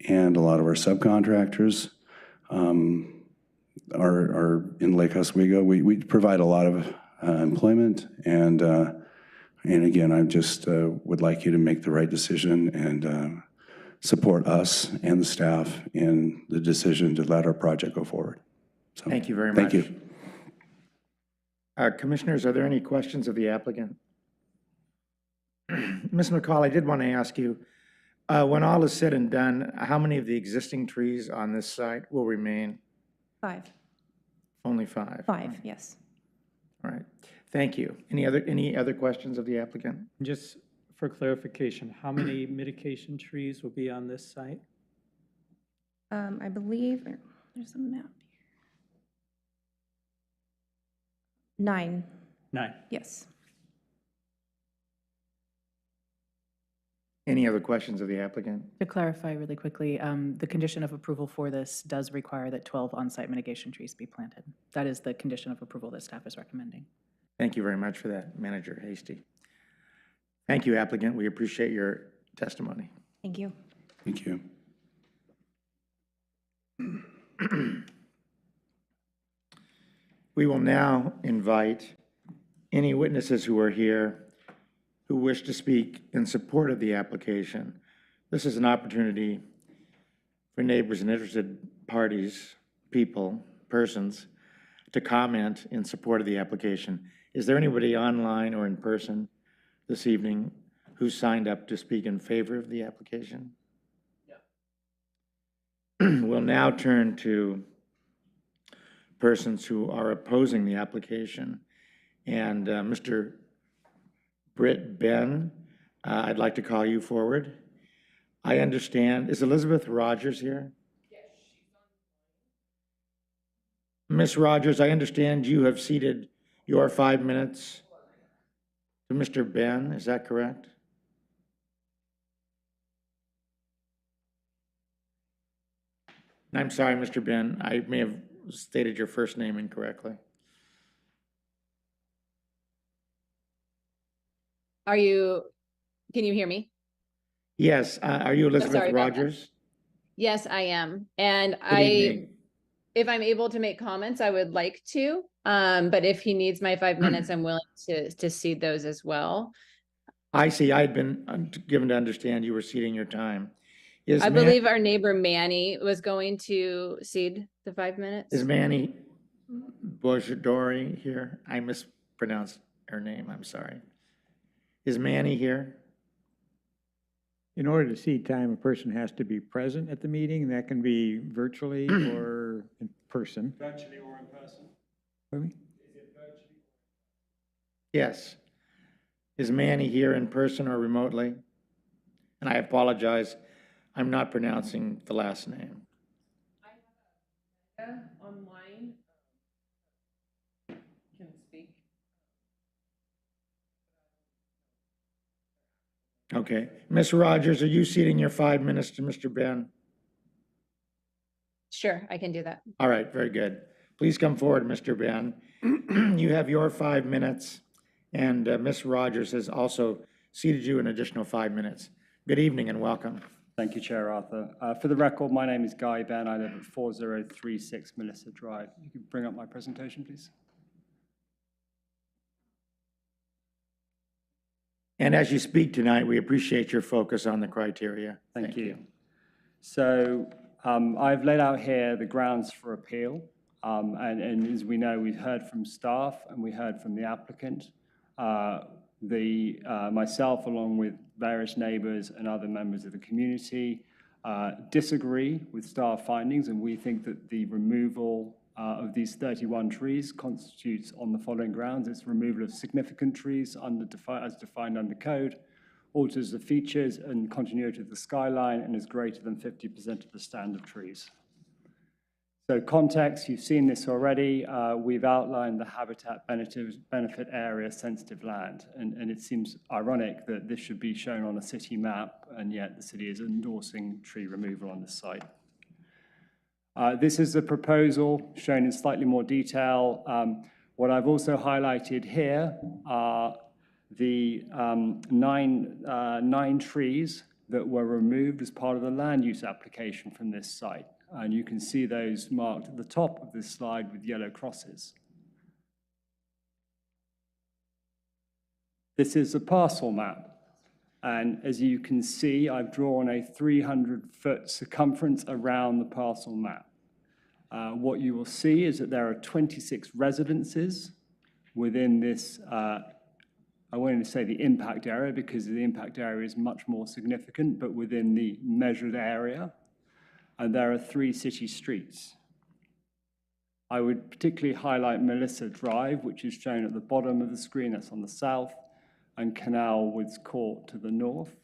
and a lot of our subcontractors are in Lake Oswego. We provide a lot of employment, and And again, I just would like you to make the right decision and support us and the staff in the decision to let our project go forward. So, Thank you very thank much. you. Commissioners, are there any questions of the applicant? Ms. McCall, I did want to ask you, when all is said and done, how many of the existing trees on this site will remain? 5. Only 5? 5, yes. All right, thank you. Any other questions of the applicant? Just for clarification, how many mitigation trees will be on this site? I believe, there's a map. 9, 9. yes. Any other questions of the applicant? To clarify really quickly, the condition of approval for this does require that 12 on-site mitigation trees be planted. That is the condition of approval that staff is recommending. Thank you very much for that, Manager Hasty. Thank you, applicant. We appreciate your testimony. Thank you. Thank you. We will now invite any witnesses who are here who wish to speak in support of the application. This is an opportunity for neighbors and interested parties, persons, to comment in support of the application. Is there anybody online or in person this evening who signed up to speak in favor of the application? Yeah. We'll now turn to persons who are opposing the application. And Mr. Britt Ben, I'd like to call you forward. I understand, is Elizabeth Rogers here? Yes, she's on. Ms. Rogers, I understand you have ceded your 5 minutes to Mr. Ben, is that correct? I'm sorry, Mr. Ben, I may have stated your first name incorrectly. Can you hear me? Yes, are you Elizabeth sorry about Rogers? Yes, I am. And evening. if I'm able to make comments, I would like to. But if he needs my 5 minutes, I'm willing to cede those as well. I see, I had been given to understand you were ceding your time. I believe our neighbor Manny was going to cede the 5 minutes. Is Manny Bojadori here? I mispronounced her name, I'm sorry. Is Manny here? In order to cede time, a person has to be present at the meeting, and that can be virtually or in person. Virtually or in person? Pardon me? Is it virtually? Yes. Is Manny here in person or remotely? And I apologize, I'm not pronouncing the last name. I have online can speak. Okay. Ms. Rogers, are you ceding your 5 minutes to Mr. Ben? Sure, I can do that. All right, very good. Please come forward, Mr. Ben. You have your 5 minutes, and Ms. Rogers has also ceded you an additional 5 minutes. Good evening and welcome. Thank you, Chair Arthur. For the record, my name is Guy Ben. I live at 4036 Melissa Drive. You can bring up my presentation, please. And as you speak tonight, we appreciate your focus on the criteria. Thank you. So I've laid out here the grounds for appeal. And as we know, we've heard from staff and we heard from the applicant. Myself, along with various neighbors and other members of the community, disagree with staff findings, and we think that the removal of these 31 trees constitutes on the following grounds. It's removal of significant trees as defined under code, alters the features and continuity of the skyline, and is greater than 50% of the stand of trees. So context, you've seen this already. We've outlined the habitat benefit area sensitive land, and it seems ironic that this should be shown on a city map, and yet the city is endorsing tree removal on this site. This is a proposal shown in slightly more detail. What I've also highlighted here are the nine trees that were removed as part of the land use application from this site. And you can see those marked at the top of this slide with yellow crosses. This is a parcel map. And as you can see, I've drawn a 300-foot circumference around the parcel map. What you will see is that there are 26 residences within this, I won't say the impact area because the impact area is much more significant, but within the measured area. And there are 3 city streets. I would particularly highlight Melissa Drive, which is shown at the bottom of the screen, that's on the south, and Canal Woods Court to the north,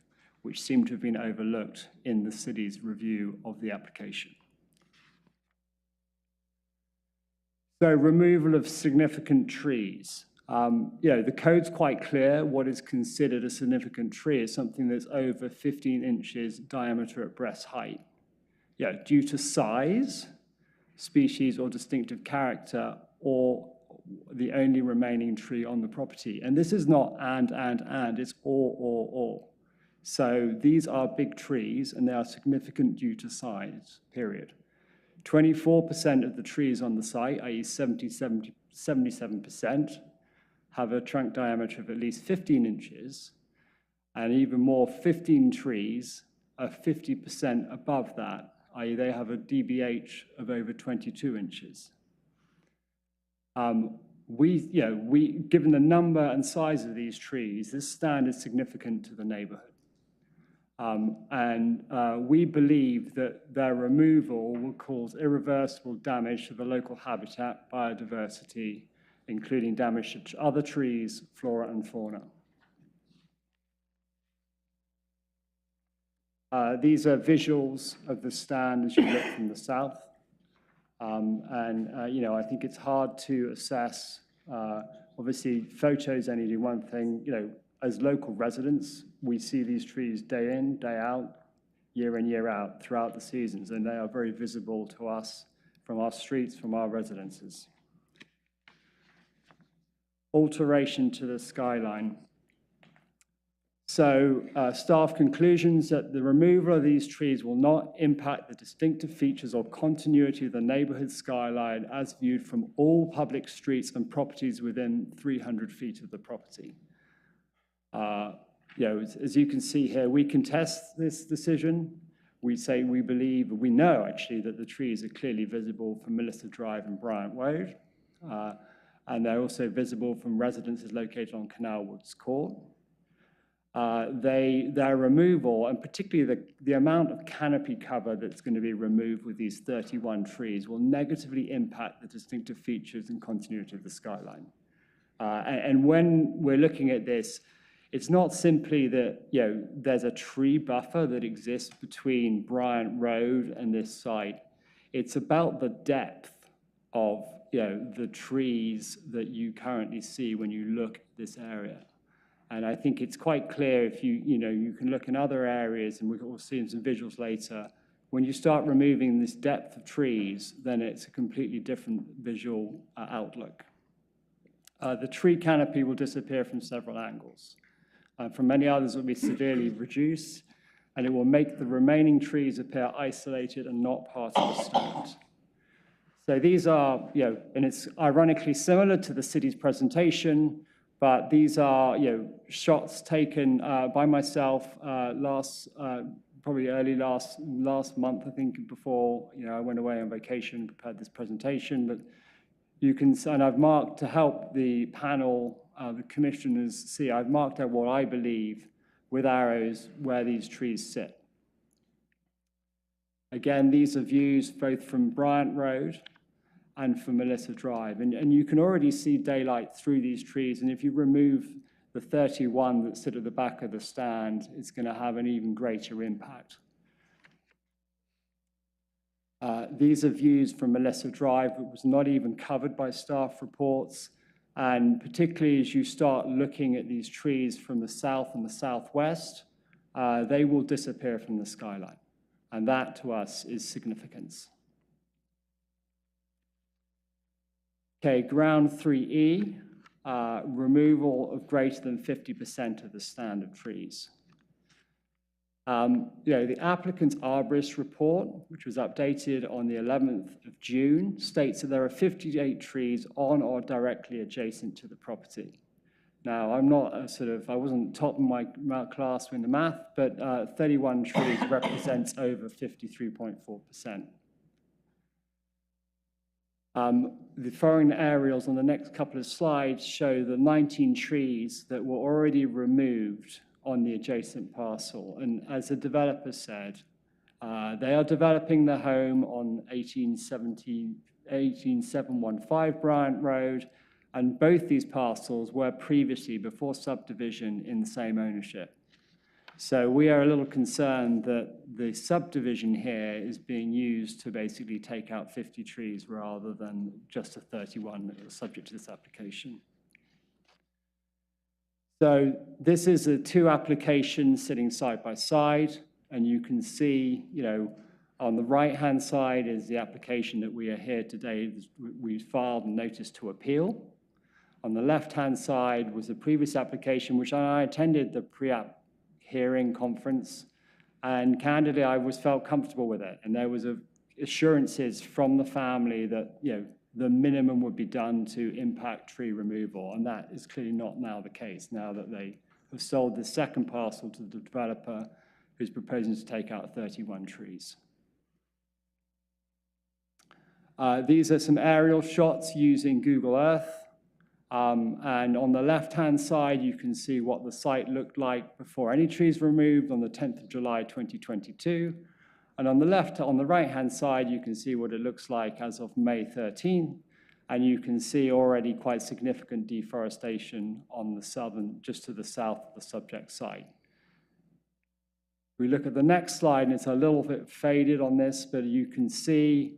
which seem to have been overlooked in the city's review of the application. So removal of significant trees. The code's quite clear. What is considered a significant tree is something that's over 15 inches diameter at breast height. Due to size, species, or distinctive character, or the only remaining tree on the property. And this is not and, it's or. So these are big trees, and they are significant due to size, period. 24% of the trees on the site, i.e. 77%, have a trunk diameter of at least 15 inches, and even more, 15 trees are 50% above that, i.e. they have a DBH of over 22 inches. Given the number and size of these trees, this stand is significant to the neighborhood. We believe that their removal will cause irreversible damage to the local habitat, biodiversity, including damage to other trees, flora and fauna. These are visuals of the stand as you look from the south. I think it's hard to assess. Obviously, photos only do one thing. As local residents, we see these trees day in, day out, year in, year out, throughout the seasons, and they are very visible to us from our streets, from our residences. Alteration to the skyline. So staff conclusions that the removal of these trees will not impact the distinctive features or continuity of the neighborhood skyline as viewed from all public streets and properties within 300 feet of the property. As you can see here, we contest this decision. We say we know actually that the trees are clearly visible from Melissa Drive and Bryant Road. And they're also visible from residences located on Canal Woods Court. Their removal, and particularly the amount of canopy cover that's going to be removed with these 31 trees, will negatively impact the distinctive features and continuity of the skyline. And when we're looking at this, it's not simply that there's a tree buffer that exists between Bryant Road and this site. It's about the depth of the trees that you currently see when you look at this area. And I think it's quite clear if you can look in other areas, and we'll see some visuals later, when you start removing this depth of trees, then it's a completely different visual outlook. The tree canopy will disappear from several angles. From many others, it will be severely reduced, and it will make the remaining trees appear isolated and not part of the stand. So these are, and it's ironically similar to the city's presentation, but these are, shots taken by myself probably early last month, I think, before, I went away on vacation, prepared this presentation. But you can, and I've marked to help the panel, the commissioners see, I've marked out what I believe with arrows where these trees sit. Again, these are views both from Bryant Road and from Melissa Drive. And you can already see daylight through these trees. And if you remove the 31 that sit at the back of the stand, it's going to have an even greater impact. These are views from Melissa Drive that was not even covered by staff reports. And particularly as you start looking at these trees from the south and the southwest, they will disappear from the skyline. And that to us is significance. Okay, ground 3E, removal of greater than 50% of the stand of trees. The applicant's arborist report, which was updated on the 11th of June, states that there are 58 trees on or directly adjacent to the property. Now, I'm not I wasn't top of my class in the math, but 31 trees represents over 53.4%. The following aerials on the next couple of slides show the 19 trees that were already removed on the adjacent parcel. And as the developer said, they are developing the home on 18715 Bryant Road, and both these parcels were previously, before subdivision, in the same ownership. So we are a little concerned that the subdivision here is being used to basically take out 50 trees rather than just the 31 that are subject to this application. So this is the two applications sitting side by side, and you can see, on the right-hand side is the application that we are here today. We filed a notice to appeal. On the left-hand side was the previous application, which I attended the pre-app hearing conference, and candidly, I felt comfortable with it. And there was assurances from the family that, the minimum would be done to impact tree removal, and that is clearly not now the case, now that they have sold the second parcel to the developer who's proposing to take out 31 trees. These are some aerial shots using Google Earth. And on the left-hand side, you can see what the site looked like before any trees were removed on the 10th of July, 2022. And on the right-hand side, you can see what it looks like as of May 13th. And you can see already quite significant deforestation on the just to the south of the subject site. We look at the next slide, and it's a little bit faded on this, but you can see,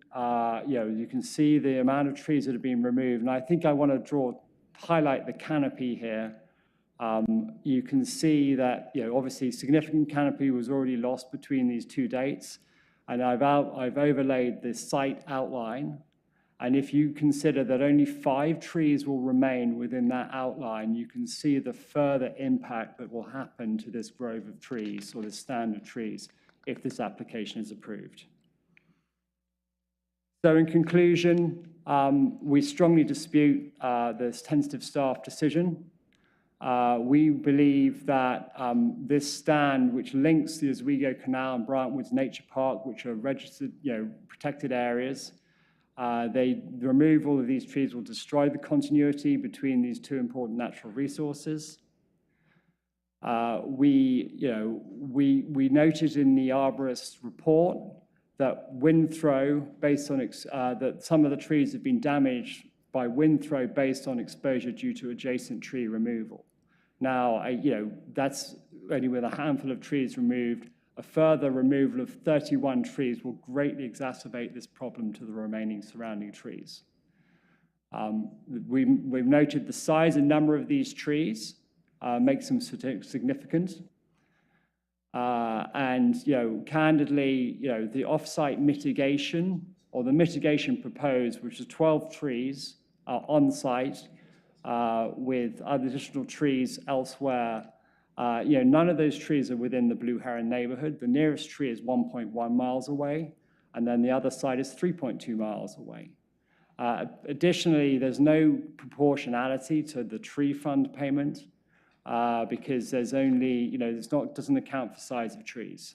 you can see the amount of trees that have been removed. And I think I want to highlight the canopy here. You can see that, obviously significant canopy was already lost between these two dates. And I've overlaid the site outline. And if you consider that only 5 trees will remain within that outline, you can see the further impact that will happen to this grove of trees, or the stand of trees, if this application is approved. So in conclusion, we strongly dispute this tentative staff decision. We believe that this stand, which links the Oswego Canal and Bryant Woods Nature Park, which are registered, protected areas, the removal of these trees will destroy the continuity between these two important natural resources. We noted in the arborist report that wind throw, based on that some of the trees have been damaged by wind throw based on exposure due to adjacent tree removal. Now, that's only with a handful of trees removed. A further removal of 31 trees will greatly exacerbate this problem to the remaining surrounding trees. We've noted the size and number of these trees makes them significant. And, candidly, the off-site mitigation, or the mitigation proposed, which is 12 trees on site with additional trees elsewhere, none of those trees are within the Blue Heron neighborhood. The nearest tree is 1.1 miles away, and then the other side is 3.2 miles away. Additionally, there's no proportionality to the tree fund payment because there's only, doesn't account for size of trees.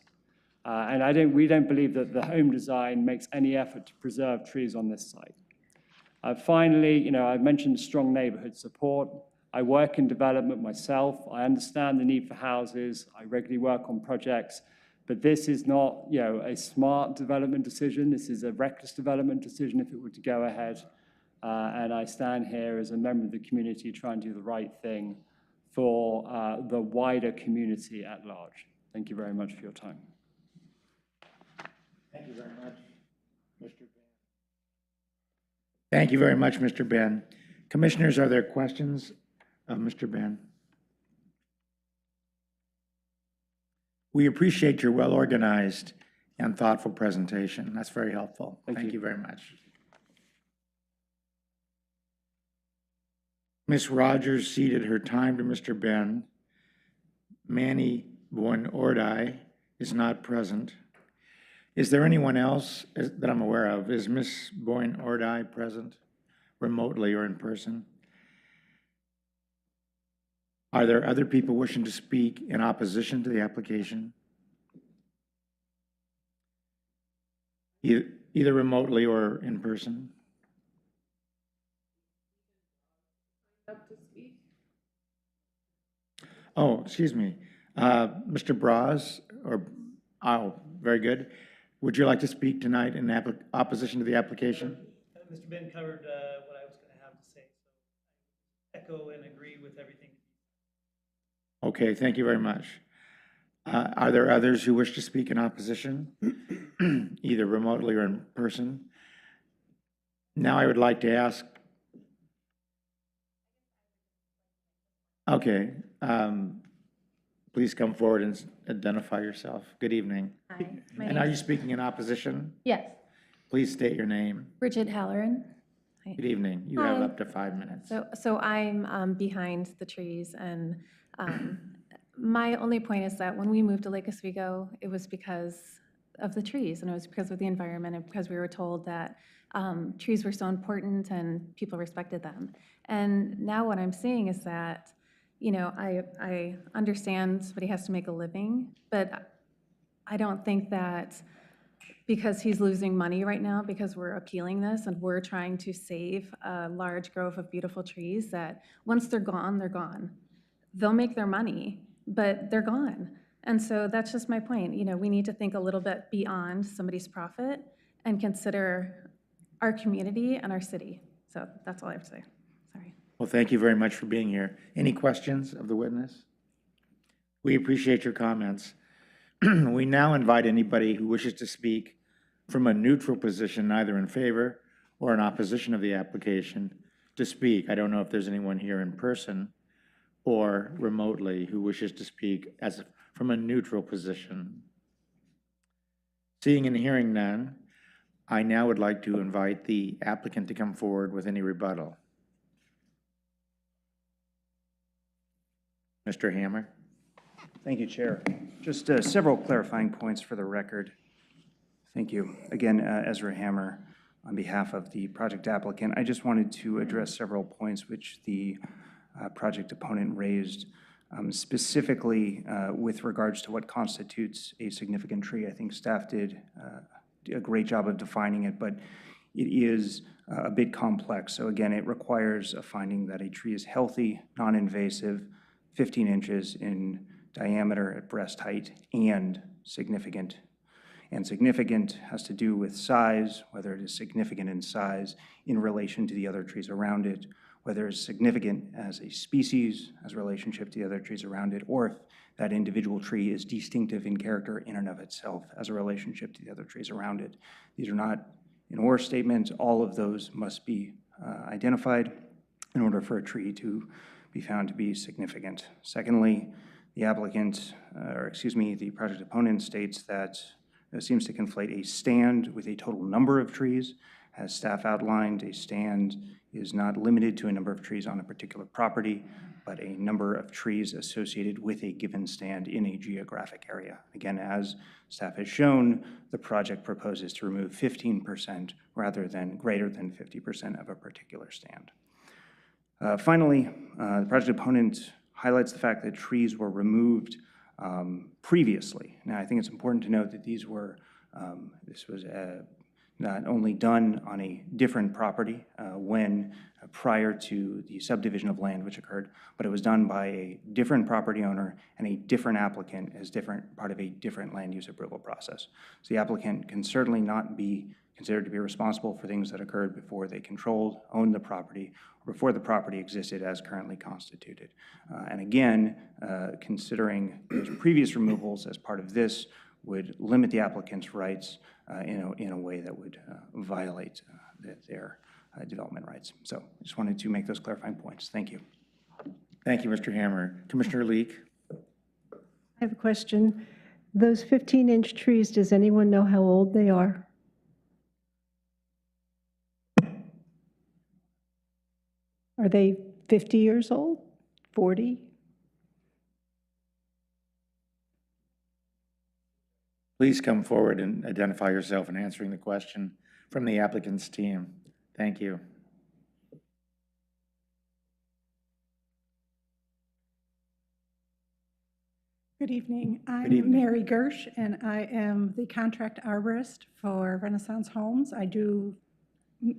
And we don't believe that the home design makes any effort to preserve trees on this site. Finally, I've mentioned strong neighborhood support. I work in development myself. I understand the need for houses. I regularly work on projects, but this is not, a smart development decision. This is a reckless development decision if it were to go ahead. And I stand here as a member of the community trying to do the right thing for the wider community at large. Thank you very much for your time. Thank you very much, Mr. Ben. Thank you very much, Mr. Ben. Commissioners, are there questions of Mr. Ben? We appreciate your well-organized and thoughtful presentation. That's very helpful. Thank you very much. Ms. Rogers ceded her time to Mr. Ben. Manny Boyne-Ordai is not present. Is there anyone else that I'm aware of? Is Ms. Boyne-Ordai present remotely or in person? Are there other people wishing to speak in opposition to the application? Either remotely or in person? Up to speak. Oh, excuse me. Mr. Braz, oh, very good. Would you like to speak tonight in opposition to the application? Mr. Ben covered what I was going to have to say, so I echo and agree with everything. Okay, thank you very much. Are there others who wish to speak in opposition, either remotely or in person? Now I would like to ask. Okay, please come forward and identify yourself. Good evening. Hi. And are you speaking in opposition? Yes. Please state your name. Bridget Halloran. Hi. Good evening. You have up to 5 minutes. So I'm behind the trees, and my only point is that when we moved to Lake Oswego, it was because of the trees, and it was because of the environment, and because we were told that trees were so important and people respected them. And now what I'm seeing is that, you know, I understand somebody has to make a living, but I don't think that because he's losing money right now, because we're appealing this and we're trying to save a large grove of beautiful trees, that once they're gone, they're gone. They'll make their money, but they're gone. And so that's just my point. You know, we need to think a little bit beyond somebody's profit and consider our community and our city. So that's all I have to say. Sorry. Well, thank you very much for being here. Any questions of the witness? We appreciate your comments. We now invite anybody who wishes to speak from a neutral position, either in favor or in opposition of the application, to speak. I don't know if there's anyone here in person or remotely who wishes to speak from a neutral position. Seeing and hearing none, I now would like to invite the applicant to come forward with any rebuttal. Mr. Hammer. Thank you, Chair. Just several clarifying points for the record. Thank you. Again, Ezra Hammer on behalf of the project applicant. I just wanted to address several points which the project opponent raised, specifically with regards to what constitutes a significant tree. I think staff did a great job of defining it, but it is a bit complex. So again, it requires a finding that a tree is healthy, non-invasive, 15 inches in diameter at breast height, and significant. And significant has to do with size, whether it is significant in size in relation to the other trees around it, whether it's significant as a species, as a relationship to the other trees around it, or if that individual tree is distinctive in character in and of itself as a relationship to the other trees around it. These are not an or statements. All of those must be identified in order for a tree to be found to be significant. Secondly, the applicant, the project opponent states that it seems to conflate a stand with a total number of trees. As staff outlined, a stand is not limited to a number of trees on a particular property, but a number of trees associated with a given stand in a geographic area. Again, as staff has shown, the project proposes to remove 15% rather than greater than 50% of a particular stand. Finally, the project opponent highlights the fact that trees were removed previously. Now, I think it's important to note that these were, this was not only done on a different property when prior to the subdivision of land which occurred, but it was done by a different property owner and a different applicant as part of a different land use approval process. So the applicant can certainly not be considered to be responsible for things that occurred before they controlled, owned the property, or before the property existed as currently constituted. And again, considering those previous removals as part of this would limit the applicant's rights in a way that would violate their development rights. So I just wanted to make those clarifying points. Thank you. Thank you, Mr. Hammer. Commissioner Leek. I have a question. Those 15-inch trees, does anyone know how old they are? Are they 50 years old? 40? Please come forward and identify yourself in answering the question from the applicant's team. Thank you. Good evening. I'm evening. Mary Gersh, and I am the contract arborist for Renaissance Homes. I do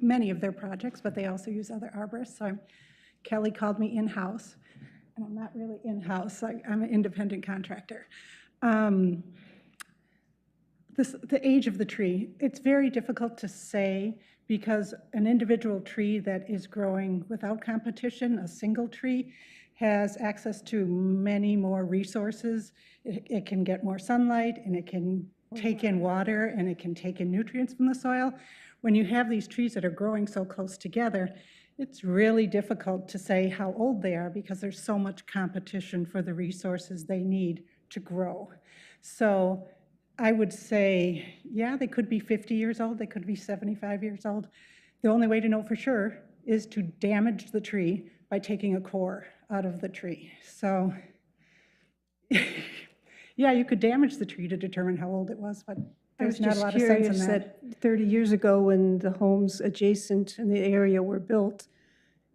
many of their projects, but they also use other arborists. So Kelly called me in-house, and I'm not really in-house. I'm an independent contractor. The age of the tree, it's very difficult to say because an individual tree that is growing without competition, a single tree, has access to many more resources. It can get more sunlight, and it can take in water, and it can take in nutrients from the soil. When you have these trees that are growing so close together, it's really difficult to say how old they are because there's so much competition for the resources they need to grow. So I would say, yeah, they could be 50 years old, they could be 75 years old. The only way to know for sure is to damage the tree by taking a core out of the tree. So, yeah, you could damage the tree to determine how old it was, but I was there's not a just lot of sense in curious that. that 30 years ago, when the homes adjacent in the area were built,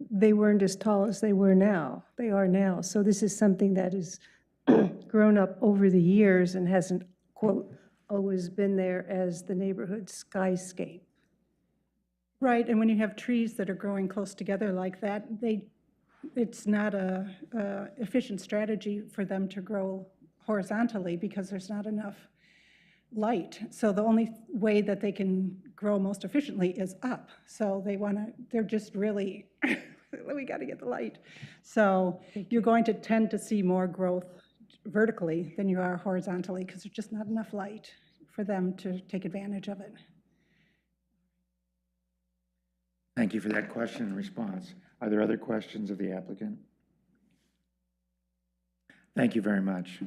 they weren't as tall as they were now. They are now. So this is something that has grown up over the years and hasn't, quote, always been there as the neighborhood skyscape. Right, and when you have trees that are growing close together like that, it's not a efficient strategy for them to grow horizontally because there's not enough light. So the only way that they can grow most efficiently is up. So they're just really, we got to get the light. So you're going to tend to see more growth vertically than you are horizontally because there's just not enough light for them to take advantage of it. Thank you for that question and response. Are there other questions of the applicant? Thank you very much.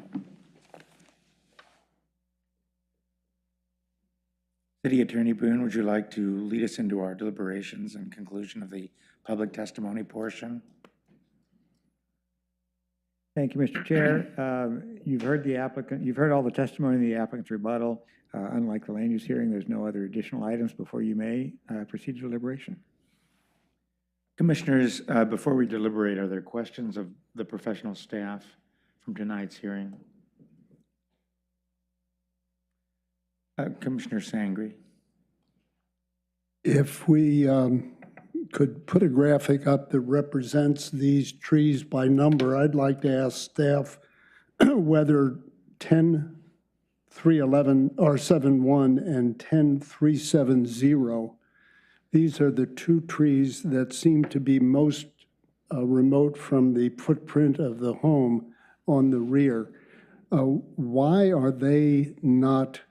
City Attorney Boone, would you like to lead us into our deliberations and conclusion of the public testimony portion? Thank you, Mr. Chair. You've heard the applicant, you've heard all the testimony in the applicant's rebuttal. Unlike the land use hearing, there's no other additional items before you may proceed to deliberation. Commissioners, before we deliberate, are there questions of the professional staff from tonight's hearing? Commissioner Sangri. If we could put a graphic up that represents these trees by number, I'd like to ask staff whether 10-311 or 71 and 10-370, these are the two trees that seem to be most remote from the footprint of the home on the rear. Why are they not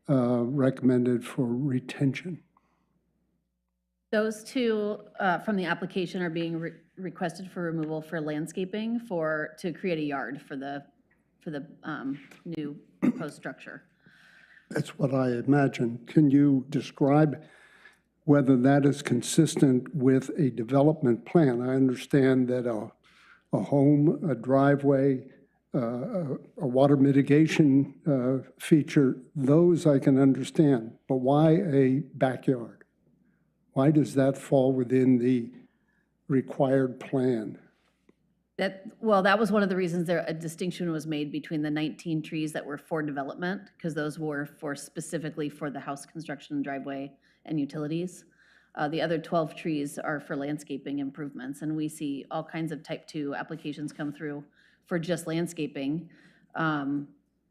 recommended for retention? Those two from the application are being requested for removal for landscaping to create a yard for the new proposed structure. That's what I imagine. Can you describe whether that is consistent with a development plan? I understand that a home, a driveway, a water mitigation feature, those I can understand, but why a backyard? Why does that fall within the required plan? That was one of the reasons a distinction was made between the 19 trees that were for development, because those were specifically for the house construction and driveway and utilities. The other 12 trees are for landscaping improvements, and we see all kinds of type 2 applications come through for just landscaping.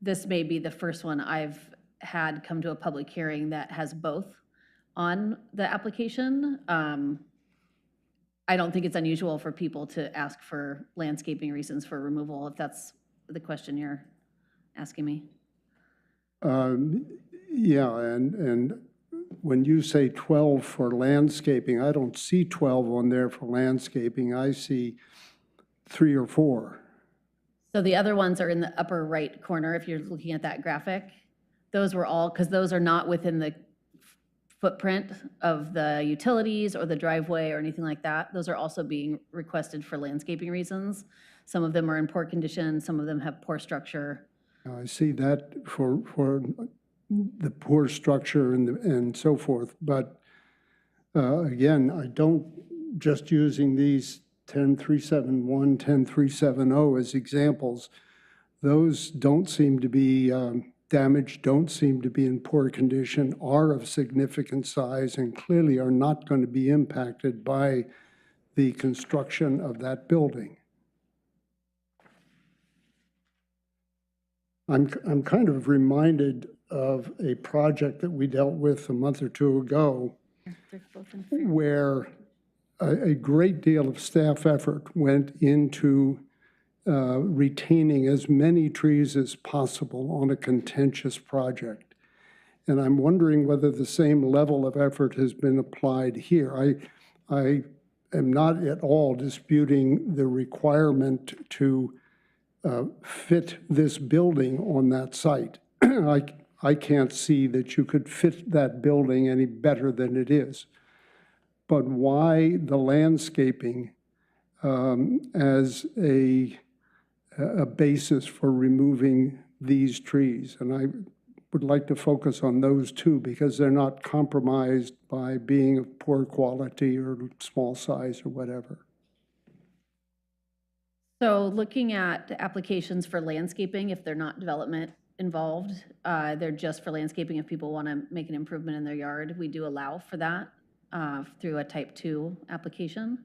This may be the first one I've had come to a public hearing that has both on the application. I don't think it's unusual for people to ask for landscaping reasons for removal, if that's the question you're asking me. Yeah, and when you say 12 for landscaping, I don't see 12 on there for landscaping. I see 3 or 4. So the other ones are in the upper right corner, if you're looking at that graphic. Those were all, because those are not within the footprint of the utilities or the driveway or anything like that. Those are also being requested for landscaping reasons. Some of them are in poor condition, some of them have poor structure. I see that for the poor structure and so forth, but again, I don't, just using these 10-371, 10-370 as examples, Those don't seem to be damaged, don't seem to be in poor condition, are of significant size, and clearly are not going to be impacted by the construction of that building. I'm kind of reminded of a project that we dealt with a month or two ago where a great deal of staff effort went into retaining as many trees as possible on a contentious project. And I'm wondering whether the same level of effort has been applied here. I am not at all disputing the requirement to fit this building on that site. I can't see that you could fit that building any better than it is. But why the landscaping as a basis for removing these trees? And I would like to focus on those two because they're not compromised by being of poor quality or small size or whatever. So looking at applications for landscaping, if they're not development involved, they're just for landscaping if people want to make an improvement in their yard, we do allow for that through a type 2 application.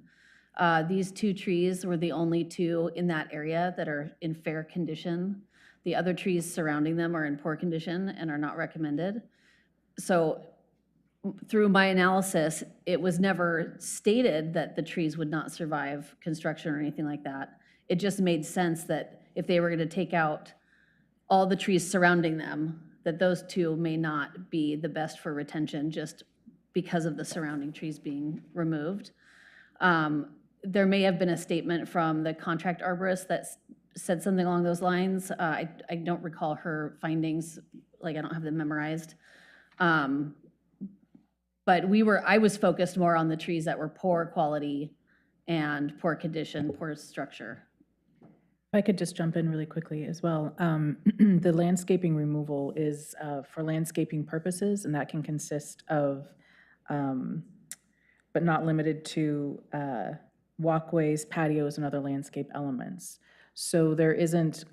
These 2 trees were the only 2 in that area that are in fair condition. The other trees surrounding them are in poor condition and are not recommended. So through my analysis, it was never stated that the trees would not survive construction or anything like that. It just made sense that if they were going to take out all the trees surrounding them, that those 2 may not be the best for retention just because of the surrounding trees being removed. There may have been a statement from the contract arborist that said something along those lines. I don't recall her findings, like I don't have them memorized. But I was focused more on the trees that were poor quality and poor condition, poor structure. If I could just jump in really quickly as well. The landscaping removal is for landscaping purposes, and that can consist of, but not limited to, walkways, patios, and other landscape elements. So there isn't,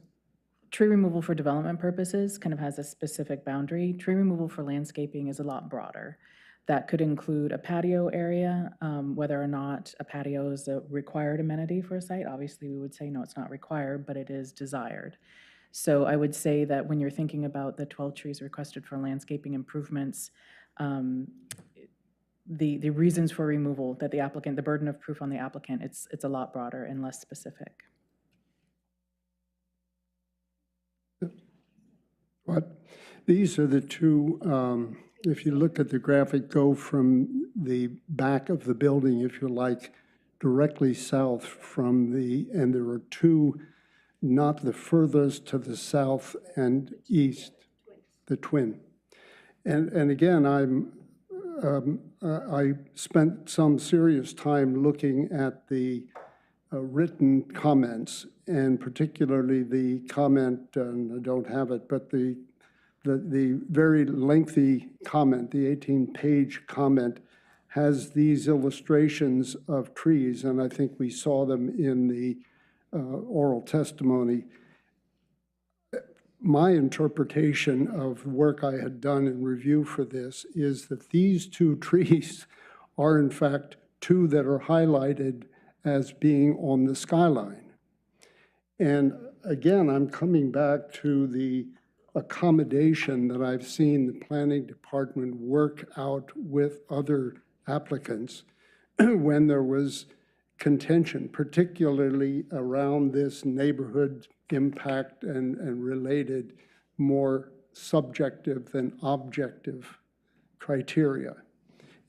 tree removal for development purposes kind of has a specific boundary. Tree removal for landscaping is a lot broader. That could include a patio area, whether or not a patio is a required amenity for a site. Obviously, we would say, no, it's not required, but it is desired. So I would say that when you're thinking about the 12 trees requested for landscaping improvements, the reasons for removal that the applicant, the burden of proof on the applicant, it's a lot broader and less specific. But these are the 2, if you look at the graphic, go from the back of the building, if you like, directly south from and there are 2, not the furthest to the south and east, the twin. And again, I spent some serious time looking at the written comments, and particularly the comment, and I don't have it, but the very lengthy comment, the 18-page comment, has these illustrations of trees, and I think we saw them in the oral testimony. My interpretation of work I had done in review for this is that these 2 trees are in fact 2 that are highlighted as being on the skyline. And again, I'm coming back to the accommodation that I've seen the planning department work out with other applicants when there was contention, particularly around this neighborhood impact and related more subjective than objective criteria.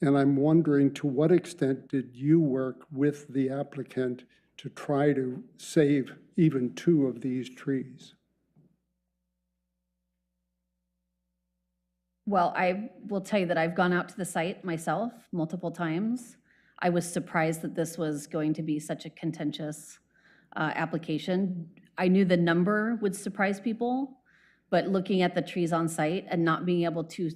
And I'm wondering, to what extent did you work with the applicant to try to save even 2 of these trees? Well, I will tell you that I've gone out to the site myself multiple times. I was surprised that this was going to be such a contentious application. I knew the number would surprise people, but looking at the trees on site and not being able to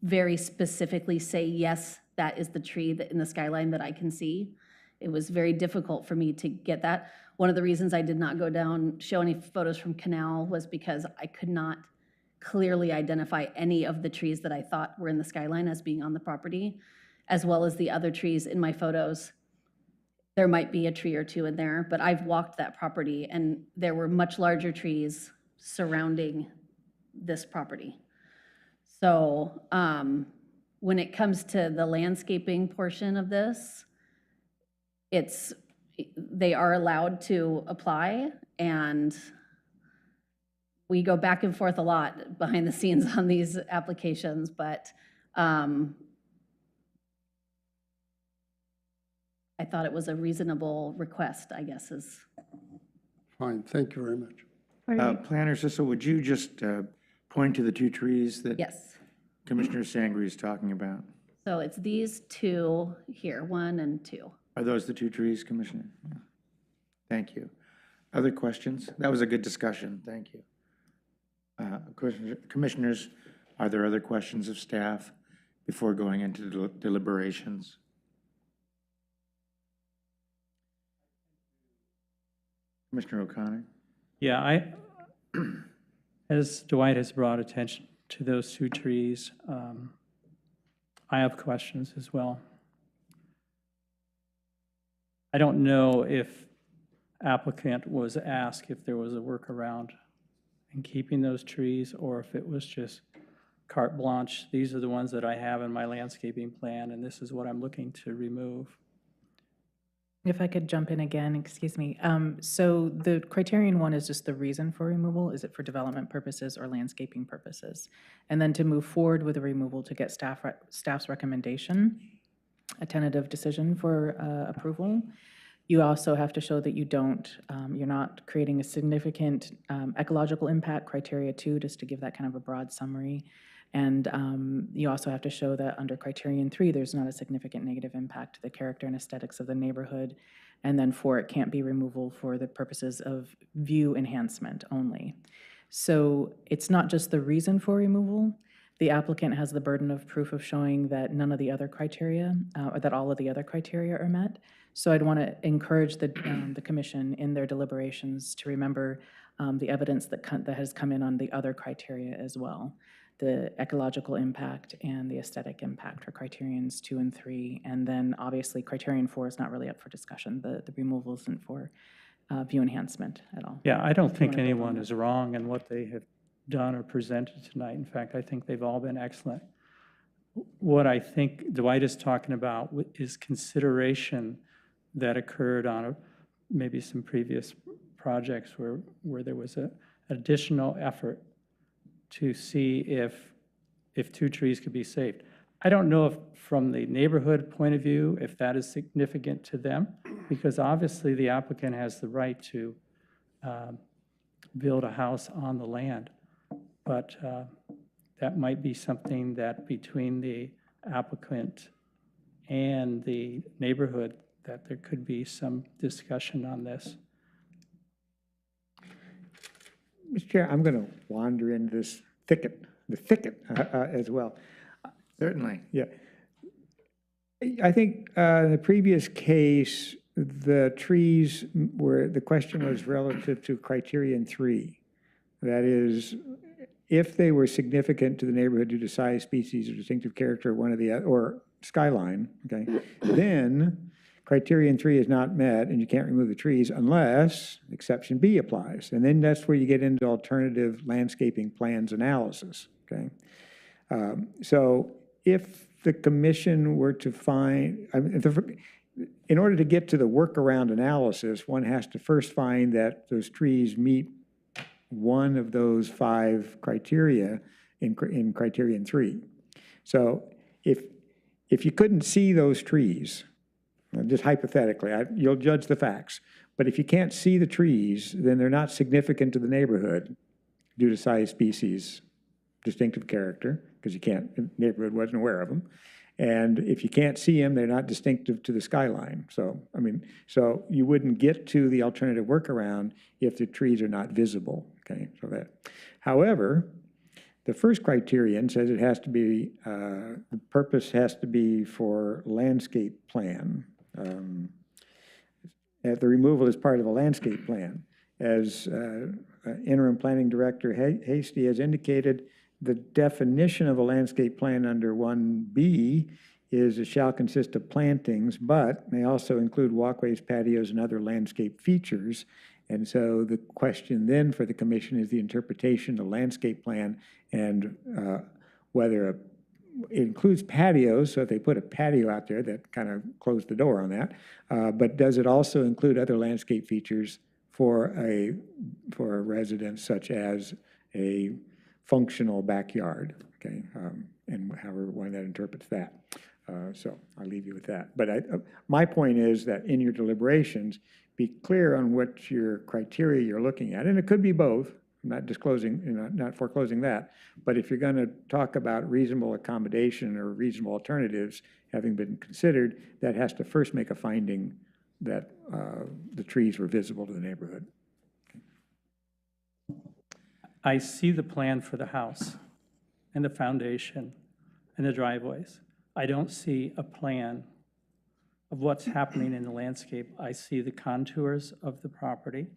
very specifically say, yes, that is the tree that in the skyline that I can see, it was very difficult for me to get that. One of the reasons I did not go down, show any photos from Canal was because I could not clearly identify any of the trees that I thought were in the skyline as being on the property, as well as the other trees in my photos. There might be a tree or two in there, but I've walked that property and there were much larger trees surrounding this property. So when it comes to the landscaping portion of this, they are allowed to apply, and we go back and forth a lot behind the scenes on these applications, but I thought it was a reasonable request, I guess is. Fine, thank you very much. Planner Cissell, would you just point to the two trees that Yes. Commissioner Sangre is talking about? So it's these two here, 1 and 2. Are those the two trees, Commissioner? Thank you. Other questions? That was a good discussion. Thank you. Commissioners, are there other questions of staff before going into deliberations? Commissioner O'Connor? Yeah, as Dwight has brought attention to those two trees, I have questions as well. I don't know if applicant was asked if there was a workaround in keeping those trees, or if it was just carte blanche. These are the ones that I have in my landscaping plan, and this is what I'm looking to remove. If I could jump in again, excuse me. So the criterion one is just the reason for removal. Is it for development purposes or landscaping purposes? And then to move forward with a removal to get staff's recommendation, a tentative decision for approval, you also have to show that you don't, you're not creating a significant ecological impact, criteria 2, just to give that kind of a broad summary. And you also have to show that under criterion 3, there's not a significant negative impact to the character and aesthetics of the neighborhood. And then 4, it can't be removal for the purposes of view enhancement only. So it's not just the reason for removal. The applicant has the burden of proof of showing that none of the other criteria, or that all of the other criteria are met. So I'd want to encourage the commission in their deliberations to remember the evidence that has come in on the other criteria as well. The ecological impact and the aesthetic impact for criterions 2 and 3. And then obviously criterion 4 is not really up for discussion. The removal isn't for view enhancement at all. Yeah, I don't think anyone is wrong in what they have done or presented tonight. In fact, I think they've all been excellent. What I think Dwight is talking about is consideration that occurred on maybe some previous projects where there was an additional effort to see if 2 trees could be saved. I don't know if from the neighborhood point of view, if that is significant to them, because obviously the applicant has the right to build a house on the land. But that might be something that between the applicant and the neighborhood, that there could be some discussion on this. Mr. Chair, I'm going to wander into this thicket as well. Certainly. Yeah. I think in the previous case, the trees the question was relative to criterion 3. That is, if they were significant to the neighborhood due to size, species, or distinctive character, one of the or skyline, okay, then criterion 3 is not met and you can't remove the trees unless exception B applies. And then that's where you get into alternative landscaping plans analysis, okay? So if the commission were to find, in order to get to the workaround analysis, one has to first find that those trees meet one of those 5 criteria in criterion 3. So if you couldn't see those trees, just hypothetically, you'll judge the facts, but if you can't see the trees, then they're not significant to the neighborhood due to size, species, distinctive character, because the neighborhood wasn't aware of them. And if you can't see them, they're not distinctive to the skyline. So, so you wouldn't get to the alternative workaround if the trees are not visible, okay? So that, however, the first criterion says it has to be, the purpose has to be for landscape plan. the removal is part of a landscape plan. As Interim Planning Director Hasty has indicated, the definition of a landscape plan under 1B is it shall consist of plantings, but may also include walkways, patios, and other landscape features. And so the question then for the commission is the interpretation of the landscape plan and whether it includes patios, so if they put a patio out there, that kind of closed the door on that. But does it also include other landscape features for a residence, such as a functional backyard, okay? And however one that interprets that. So I'll leave you with that. But my point is that in your deliberations, be clear on what your criteria you're looking at. And it could be both. I'm not disclosing, not foreclosing that. But if you're going to talk about reasonable accommodation or reasonable alternatives having been considered, that has to first make a finding that the trees were visible to the neighborhood. I see the plan for the house and the foundation and the driveways. I don't see a plan of what's happening in the landscape. I see the contours of the property.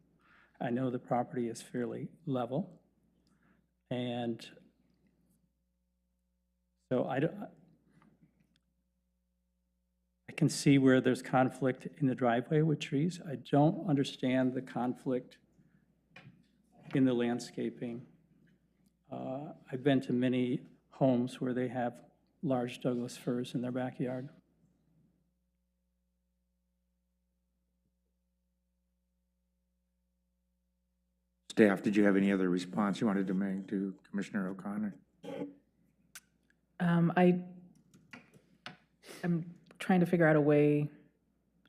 I know the property is fairly level. And so I can see where there's conflict in the driveway with trees. I don't understand the conflict in the landscaping. I've been to many homes where they have large Douglas firs in their backyard. Staff, did you have any other response you wanted to make to Commissioner O'Connor? I'm trying to figure out a way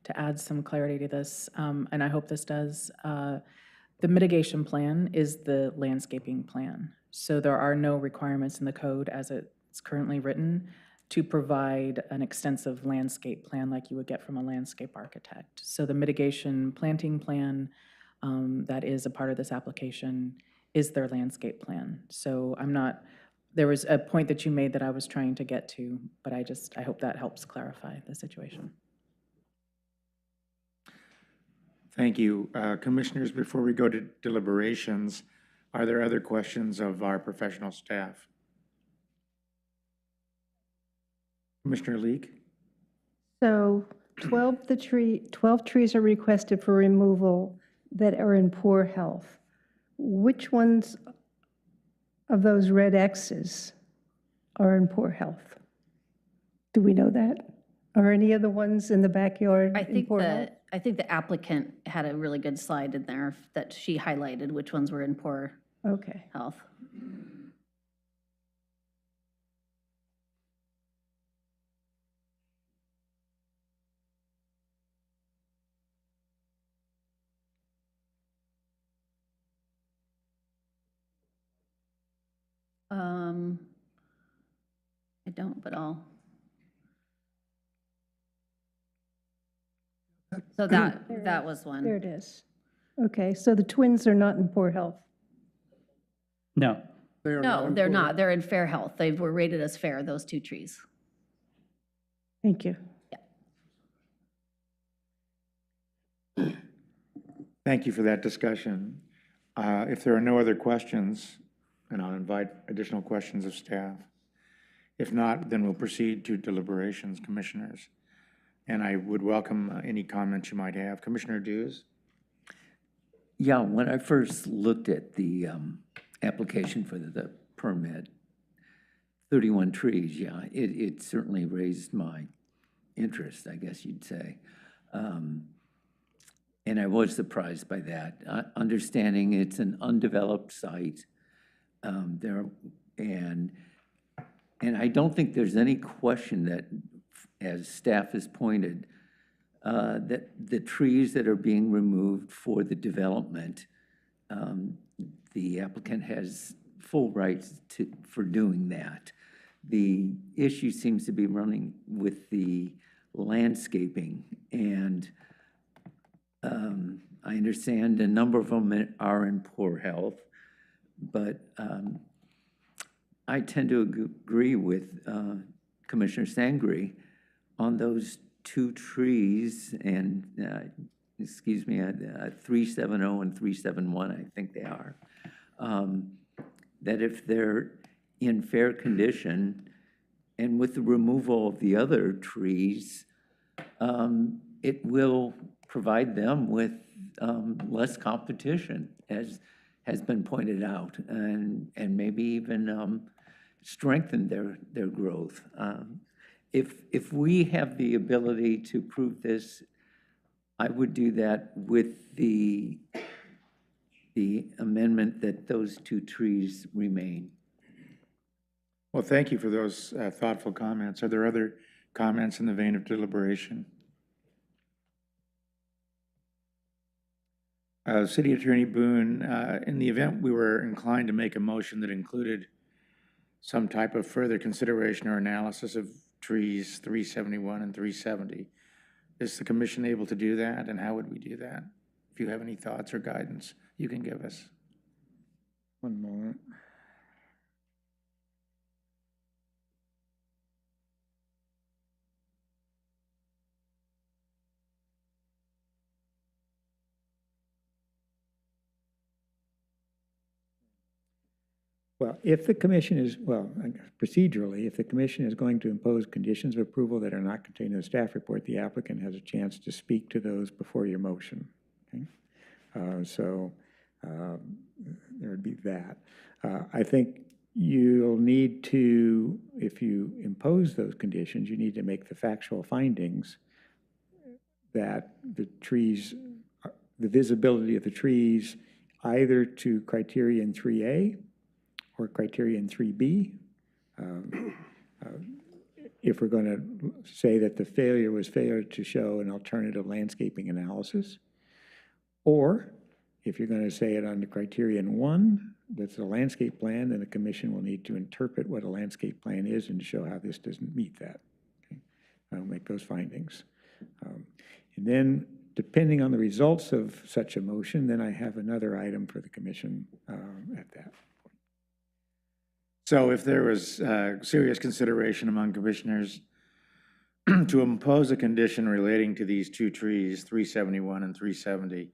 to add some clarity to this, and I hope this does. The mitigation plan is the landscaping plan. So there are no requirements in the code as it's currently written to provide an extensive landscape plan like you would get from a landscape architect. So the mitigation planting plan that is a part of this application is their landscape plan. So there was a point that you made that I was trying to get to, but I hope that helps clarify the situation. Thank you. Commissioners, before we go to deliberations, are there other questions of our professional staff? Commissioner Leek? So 12 trees are requested for removal that are in poor health. Which ones of those red X's are in poor health? Do we know that? Are any of the ones in the backyard in poor health? I think the applicant had a really good slide in there that she highlighted which ones were in poor health. I don't, but so that was one. There it is. Okay, so the twins are not in poor health. No. No, they're not. They're in fair health. They were rated as fair, those two trees. Thank you. Thank you for that discussion. If there are no other questions, and I'll invite additional questions of staff. If not, then we'll proceed to deliberations, commissioners. And I would welcome any comments you might have. Commissioner Dews? Yeah, when I first looked at the application for the permit, 31 trees, yeah, it certainly raised my interest, I guess you'd say. And I was surprised by that. Understanding it's an undeveloped site, and I don't think there's any question that, as staff has pointed, that the trees that are being removed for the development, the applicant has full rights for doing that. The issue seems to be running with the landscaping, and I understand a number of them are in poor health, but I tend to agree with Commissioner Sangri on those two trees, and excuse me, 370 and 371, I think they are, that if they're in fair condition and with the removal of the other trees, it will provide them with less competition, as has been pointed out, and maybe even strengthen their growth. If we have the ability to prove this, I would do that with the amendment that those two trees remain. Well, thank you for those thoughtful comments. Are there other comments in the vein of deliberation? City Attorney Boone, in the event we were inclined to make a motion that included some type of further consideration or analysis of trees 371 and 370, is the commission able to do that, and how would we do that? If you have any thoughts or guidance you can give us. One moment. Well, if the commission is, well, procedurally, if the commission is going to impose conditions of approval that are not contained in the staff report, the applicant has a chance to speak to those before your motion. Okay? There would be that. I think you'll need to, if you impose those conditions, you need to make the factual findings that the trees, the visibility of the trees, either to criterion 3A or criterion 3B. If we're going to say that the failure was failure to show an alternative landscaping analysis, or if you're going to say it on the criterion 1, that's a landscape plan, then the commission will need to interpret what a landscape plan is and show how this doesn't meet that. Okay? I'll make those findings. And then, depending on the results of such a motion, then I have another item for the commission at that. So if there was serious consideration among commissioners to impose a condition relating to these two trees, 371 and 370,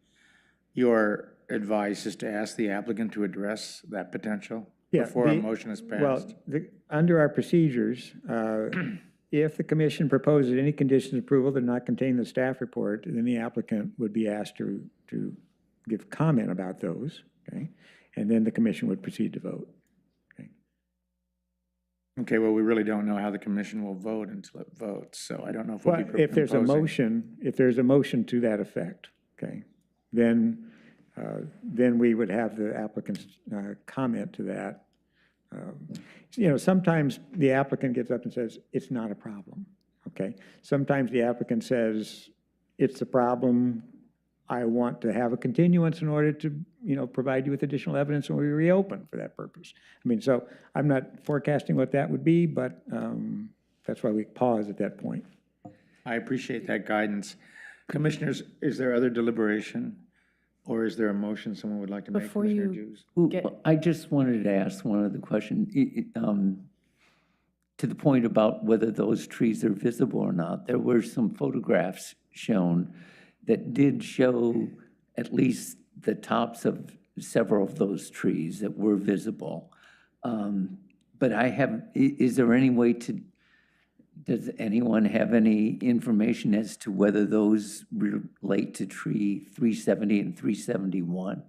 your advice is to ask the applicant to address that potential before a motion is passed? Well, under our procedures, if the commission proposes any conditions of approval that are not contained in the staff report, then the applicant would be asked to give comment about those, okay? And then the commission would proceed to vote. Okay, well, we really don't know how the commission will vote until it votes, so I don't know if we'll be if there's a motion to that effect, okay, then we would have the applicant's comment to that. Sometimes the applicant gets up and says, it's not a problem, okay? Sometimes the applicant says, it's a problem, I want to have a continuance in order to, provide you with additional evidence when we reopen for that purpose. I mean, so I'm not forecasting what that would be, but that's why we pause at that point. I appreciate that guidance. Commissioners, is there other deliberation, or is there a motion someone would like to make? Before you I just wanted to ask one other question. To the point about whether those trees are visible or not, there were some photographs shown that did show at least the tops of several of those trees that were visible. But is there any way does anyone have any information as to whether those relate to tree 370 and 371?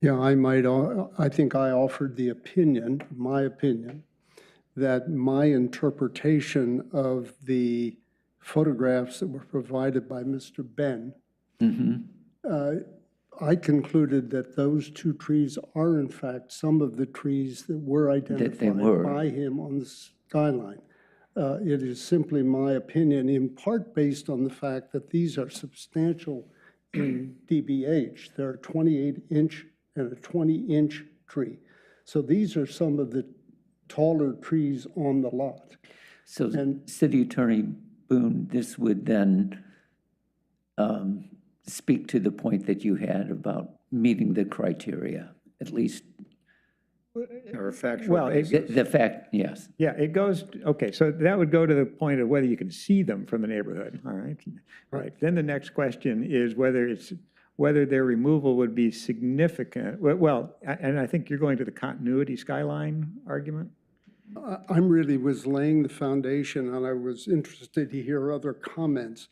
Yeah, I think I offered my opinion, that my interpretation of the photographs that were provided by Mr. Ben, I concluded that those two trees are in fact some of the trees that were identified by him on the skyline. It is simply my opinion, in part based on the fact that these are substantial in DBH. They're a 28-inch and a 20-inch tree. So these are some of the taller trees on the lot. So, City Attorney Boone, this would then speak to the point that you had about meeting the criteria, at least Or factual Well, basis? The fact, yes. Yeah, it goes, okay, so that would go to the point of whether you can see them from the neighborhood, all right? Right, then the next question is whether their removal would be significant, well, and I think you're going to the continuity skyline argument? I'm really was laying the foundation, and I was interested to hear other comments.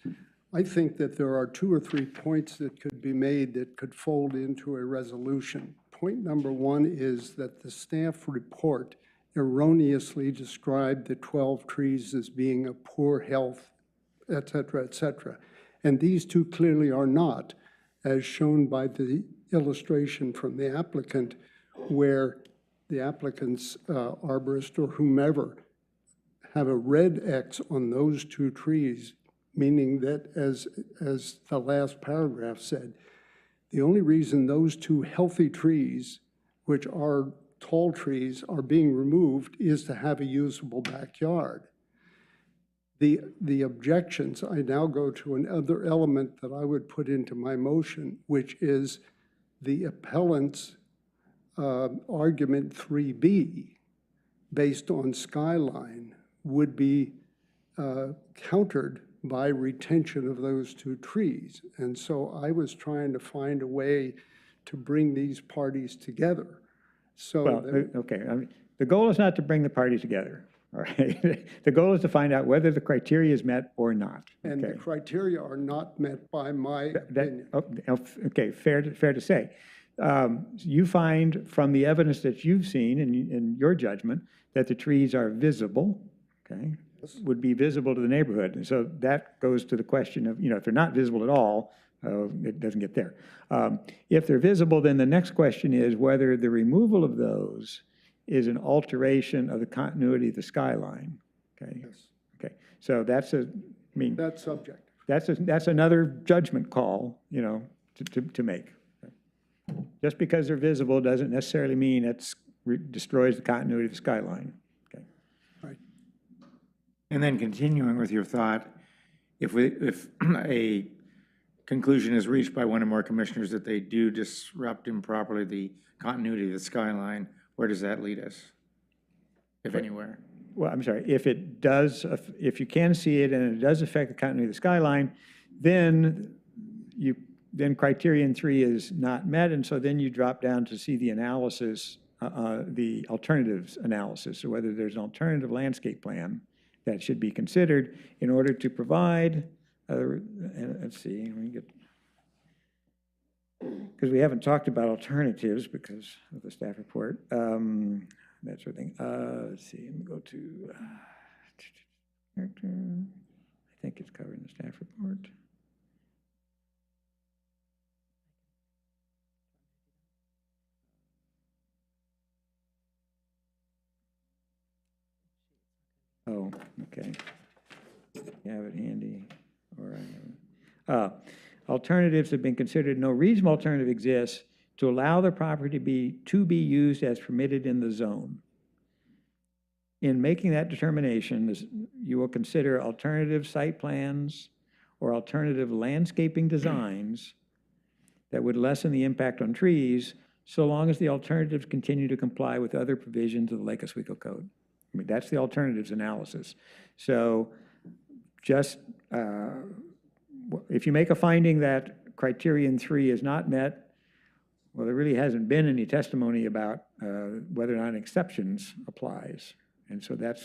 I think that there are 2 or 3 points that could be made that could fold into a resolution. Point number 1 is that the staff report erroneously described the 12 trees as being of poor health, et cetera, et cetera. And these 2 clearly are not, as shown by the illustration from the applicant, where the applicant's arborist or whomever have a red X on those 2 trees, meaning that, as the last paragraph said, the only reason those 2 healthy trees, which are tall trees, are being removed is to have a usable backyard. The objections, I now go to another element that I would put into my motion, which is the appellant's argument 3B, based on skyline, would be countered by retention of those 2 trees. And so I was trying to find a way to bring these parties together. So Well, okay, I mean, the goal is not to bring the parties together, all right? The goal is to find out whether the criteria is met or not. and the Okay. criteria are not met by my opinion. Okay, fair to say. You find from the evidence that you've seen in your judgment that the trees are visible, okay? Would be visible to the neighborhood. And so that goes to the question of, if they're not visible at all, it doesn't get there. If they're visible, then the next question is whether the removal of those is an alteration of the continuity of the skyline, okay? Yes. Okay, so that's That's subjective. that's another judgment call, to make. Just because they're visible doesn't necessarily mean it destroys the continuity of the skyline. Okay. Right. And then continuing with your thought, if a conclusion is reached by one or more commissioners that they do disrupt improperly the continuity of the skyline, where does that lead us, if anywhere? Well, I'm sorry, if you can see it and it does affect the continuity of the skyline, then criterion 3 is not met, and so then you drop down to see the analysis, the alternatives analysis, so whether there's an alternative landscape plan that should be considered in order to provide, let's see, let me get, because we haven't talked about alternatives because of the staff report, that sort of thing. Let's see, let me go to character. I think it's covered in the staff report. Oh, okay. You have it handy, or I have it. Alternatives have been considered. No reasonable alternative exists to allow the property to be used as permitted in the zone. In making that determination, you will consider alternative site plans or alternative landscaping designs that would lessen the impact on trees, so long as the alternatives continue to comply with other provisions of the Lake Oswego Code. I mean, that's the alternatives analysis. So just, if you make a finding that criterion 3 is not met, well, there really hasn't been any testimony about whether or not exceptions applies. And so that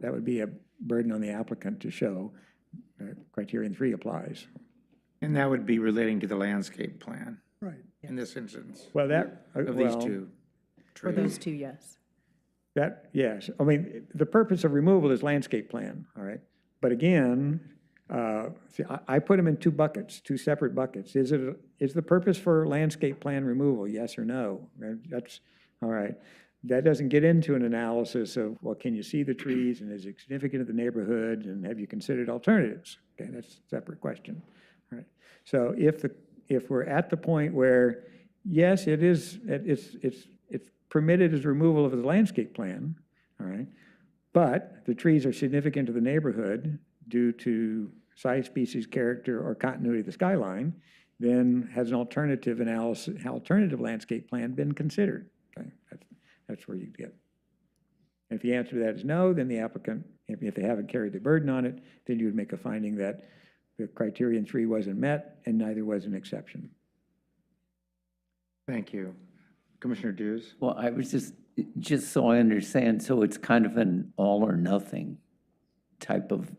would be a burden on the applicant to show that criterion 3 applies. And that would be relating to the landscape plan. Right. In this instance. Well, of these 2 For those 2, yes. Yes. I mean, the purpose of removal is landscape plan, all right? But again, see, I put them in 2 buckets, 2 separate buckets. Is the purpose for landscape plan removal, yes or no? That's, all right. That doesn't get into an analysis of, well, can you see the trees and is it significant to the neighborhood and have you considered alternatives? Okay, that's a separate question, all right? So if we're at the point where, yes, it's permitted as removal of the landscape plan, all right? But the trees are significant to the neighborhood due to size, species, character, or continuity of the skyline, then has an alternative analysis, alternative landscape plan been considered? Okay? That's where you'd get. If the answer to that is no, then the applicant, if they haven't carried the burden on it, then you would make a finding that the criterion 3 wasn't met and neither was an exception. Thank you. Commissioner Dews? Well, I was just so I understand, so it's kind of an all or nothing type of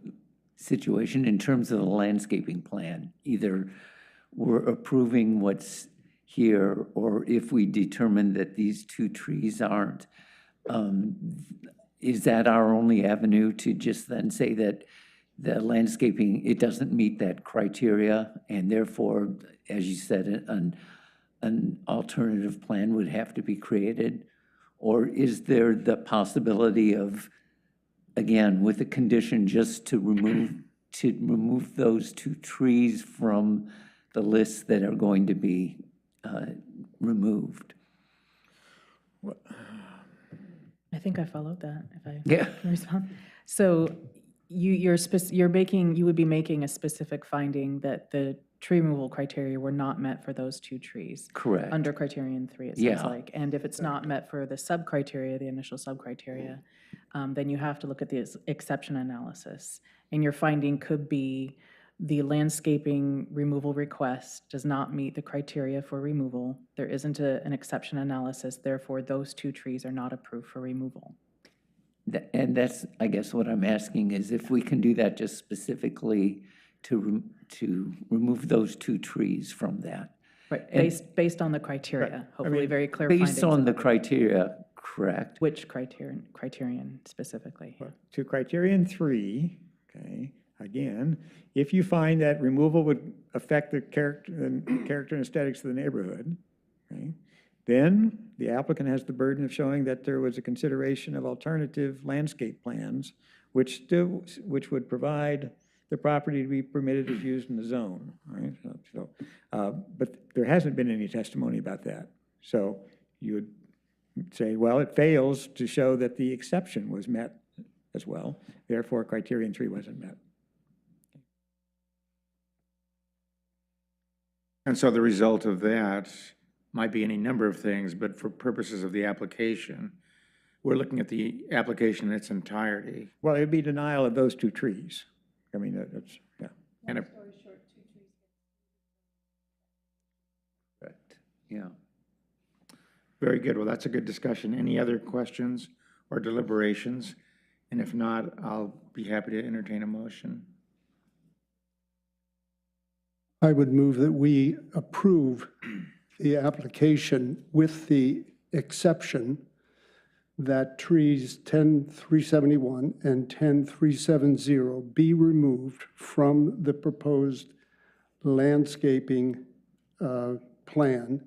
situation in terms of the landscaping plan. Either we're approving what's here, or if we determine that these 2 trees aren't, is that our only avenue to just then say that the landscaping, it doesn't meet that criteria, and therefore, as you said, an alternative plan would have to be created? Or is there the possibility of, again, with a condition just to remove those 2 trees from the lists that are going to be removed? I think I followed that, if I Yeah. can respond. So you would be making a specific finding that the tree removal criteria were not met for those 2 trees. Correct. Under criterion 3, it Yeah. sounds like. And if it's not met for the sub-criteria, the initial sub-criteria, then you have to look at the exception analysis. And your finding could be the landscaping removal request does not meet the criteria for removal. There isn't an exception analysis, therefore those 2 trees are not approved for removal. And that's, I guess, what I'm asking is if we can do that just specifically to remove those 2 trees from that. Right, And- based on the criteria, hopefully very clear findings. Based on the about criteria, correct? which criterion specifically. To criterion 3, okay, again, if you find that removal would affect the character and aesthetics of the neighborhood, okay, then the applicant has the burden of showing that there was a consideration of alternative landscape plans, which would provide the property to be permitted as used in the zone, right? But there hasn't been any testimony about that. So you would say, well, it fails to show that the exception was met as well. Therefore, criterion 3 wasn't met. And so the result of that might be any number of things, but for purposes of the application, we're looking at the application in its entirety. Well, it would be denial of those 2 trees. I mean, that's, yeah. And if, Correct. Yeah. very good. Well, that's a good discussion. Any other questions or deliberations? And if not, I'll be happy to entertain a motion. I would move that we approve the application with the exception that trees 10,371 and 10,370 be removed from the proposed landscaping plan.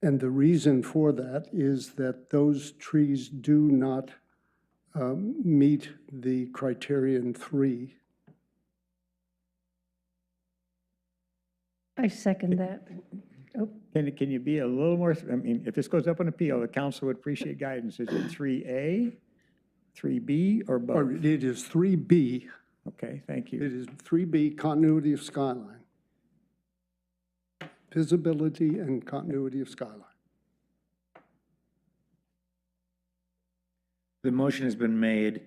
And the reason for that is that those trees do not meet the criterion 3. I second that. Oh, Can you be a little more, I mean, if this goes up on appeal, the council would appreciate guidance. Is it 3A, 3B, or both? It is 3B. Okay, thank you. It is 3B, continuity of skyline. Visibility and continuity of skyline. The motion has been made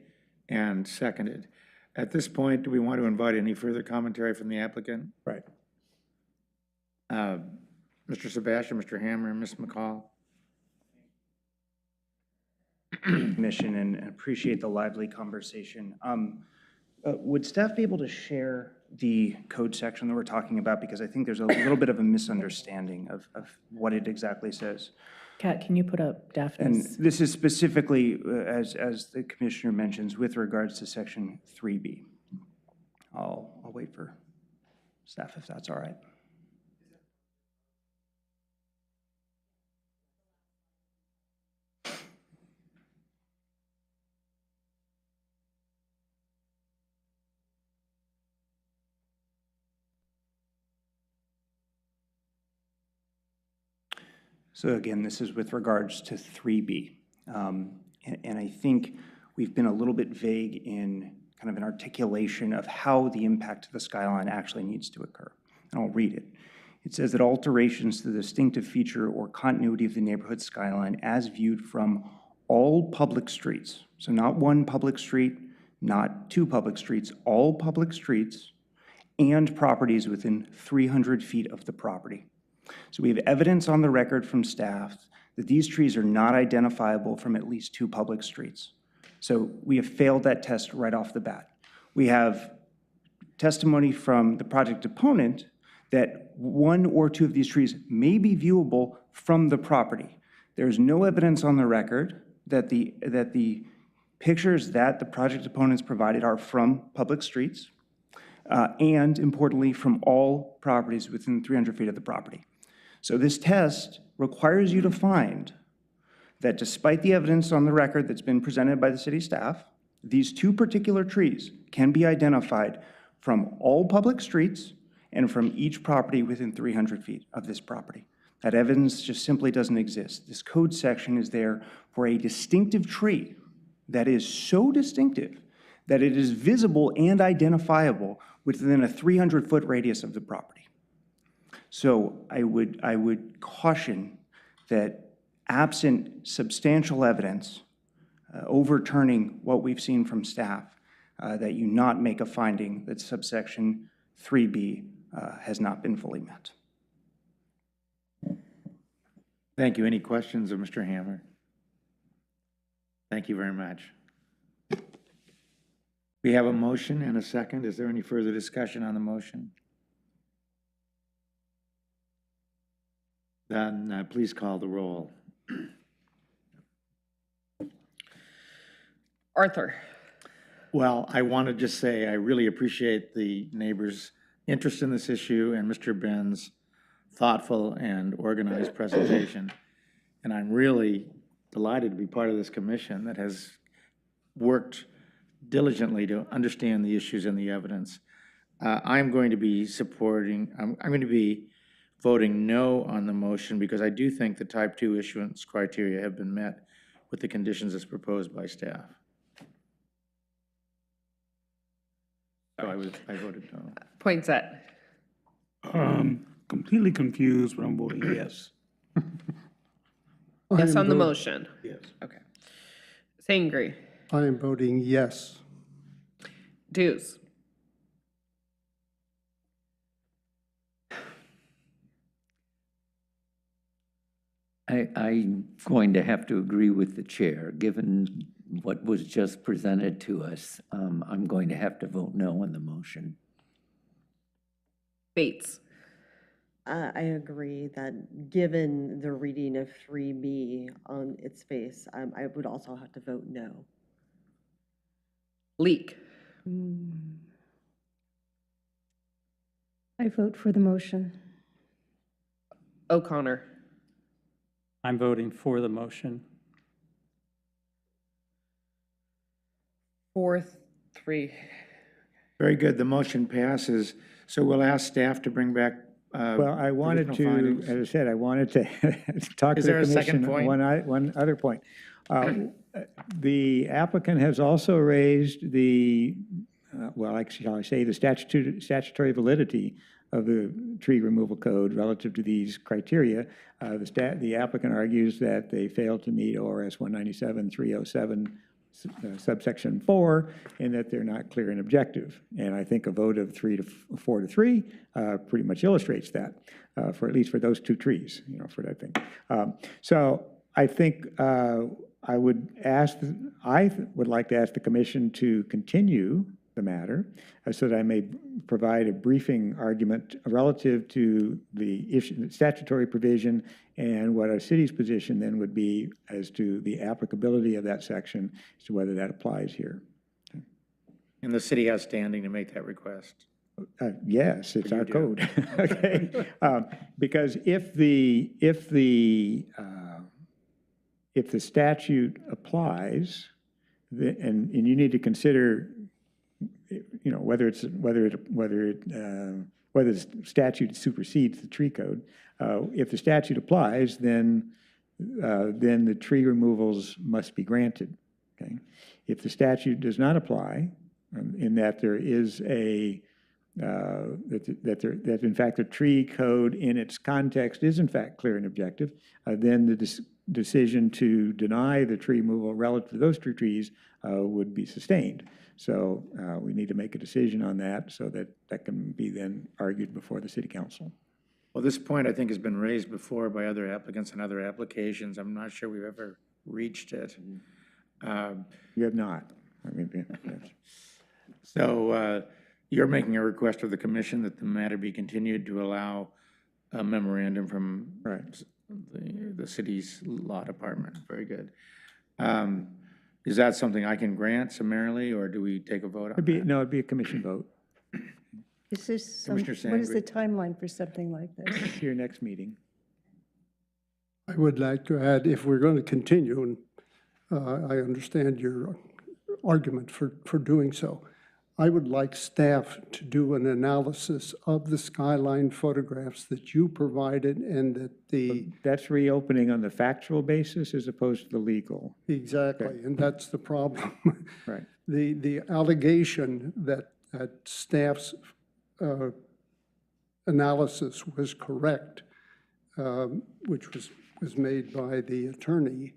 and seconded. At this point, do we want to invite any further commentary from the applicant? Right. Mr. Sebastian, Mr. Hammer, and Ms. McCall? Commission, and appreciate the lively conversation. Would staff be able to share the code section that we're talking about? Because I think there's a little bit of a misunderstanding of what it exactly says. Kat, can you put up And Daphne's? this is specifically, as the commissioner mentions, with regards to section 3B. I'll wait for staff if that's all right. So again, this is with regards to 3B. And I think we've been a little bit vague in kind of an articulation of how the impact to the skyline actually needs to occur. And I'll read it. It says that alterations to the distinctive feature or continuity of the neighborhood skyline as viewed from all public streets, so not one public street, not two public streets, all public streets and properties within 300 feet of the property. So we have evidence on the record from staff that these trees are not identifiable from at least two public streets. So we have failed that test right off the bat. We have testimony from the project opponent that one or two of these trees may be viewable from the property. There's no evidence on the record that the pictures that the project opponents provided are from public streets, and importantly, from all properties within 300 feet of the property. So this test requires you to find that despite the evidence on the record that's been presented by the city staff, these two particular trees can be identified from all public streets and from each property within 300 feet of this property. That evidence just simply doesn't exist. This code section is there for a distinctive tree that is so distinctive that it is visible and identifiable within a 300-foot radius of the property. So I would caution that absent substantial evidence overturning what we've seen from staff, that you not make a finding that subsection 3B has not been fully met. Thank you. Any questions of Mr. Hammer? Thank you very much. We have a motion and a second. Is there any further discussion on the motion? Then please call the roll. Arthur. Well, I want to just say I really appreciate the neighbors' interest in this issue and Mr. Ben's thoughtful and organized presentation. And I'm really delighted to be part of this commission that has worked diligently to understand the issues and the evidence. I'm going to be I'm going to be voting no on the motion because I do think the type 2 issuance criteria have been met with the conditions as proposed by staff. So I voted no. Poinsett. Completely confused, but I'm voting yes. Yes on the motion. Yes. Okay. Sangre. I am voting yes. Dues. I'm going to have to agree with the chair. Given what was just presented to us, I'm going to have to vote no on the motion. Bates. I agree that given the reading of 3B on its face, I would also have to vote no. Leak. I vote for the motion. O'Connor. I'm voting for the motion. 4-3. Very good. The motion passes. So we'll ask staff to bring back Well, I wanted to, provisional findings. as I said, I wanted to talk to Is the there a second commission. point? One other point. The applicant has also raised the, well, shall I say, the statutory validity of the tree removal code relative to these criteria. The applicant argues that they failed to meet ORS 197-307 subsection 4, and that they're not clear and objective. And I think a vote of 4 to 3 pretty much illustrates that, for at least for those two trees, for that thing. So I think I would like to ask the commission to continue the matter so that I may provide a briefing argument relative to the issue, statutory provision, and what our city's position then would be as to the applicability of that section, as to whether that applies here. And the city has standing to make that request. Yes, it's our code. Okay, because if the statute applies, and you need to consider, whether the statute supersedes the tree code. If the statute applies, then the tree removals must be granted. Okay, if the statute does not apply, in that there is a that in fact the tree code in its context is in fact clear and objective, then the decision to deny the tree removal relative to those two trees would be sustained. So we need to make a decision on that so that that can be then argued before the city council. Well, this point I think has been raised before by other applicants and other applications. I'm not sure we've ever reached it. You have not. I mean, yes. So you're making a request of the commission that the matter be continued to allow a memorandum from the city's law department. Very good. Is that something I can grant summarily, or do we take a vote on that? No, it'd be a commission vote. Is this some, Commissioner what is the Sangre. timeline for something like this? Your next meeting. I would like to add, if we're going to continue, and I understand your argument for doing so, I would like staff to do an analysis of the skyline photographs that you provided and that the... That's reopening on the factual basis as opposed to the legal. Exactly, and that's the problem. Right. The allegation that staff's analysis was correct, which was made by the attorney,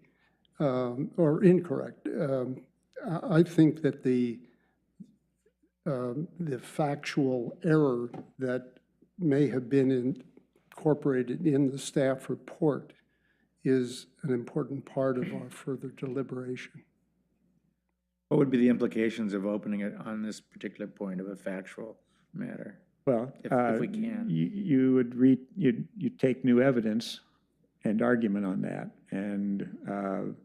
or incorrect. I think that the factual error that may have been incorporated in the staff report is an important part of our further deliberation. What would be the implications of opening it on this particular point of a factual matter? Well, if we can. You would you'd take new evidence and argument on that. And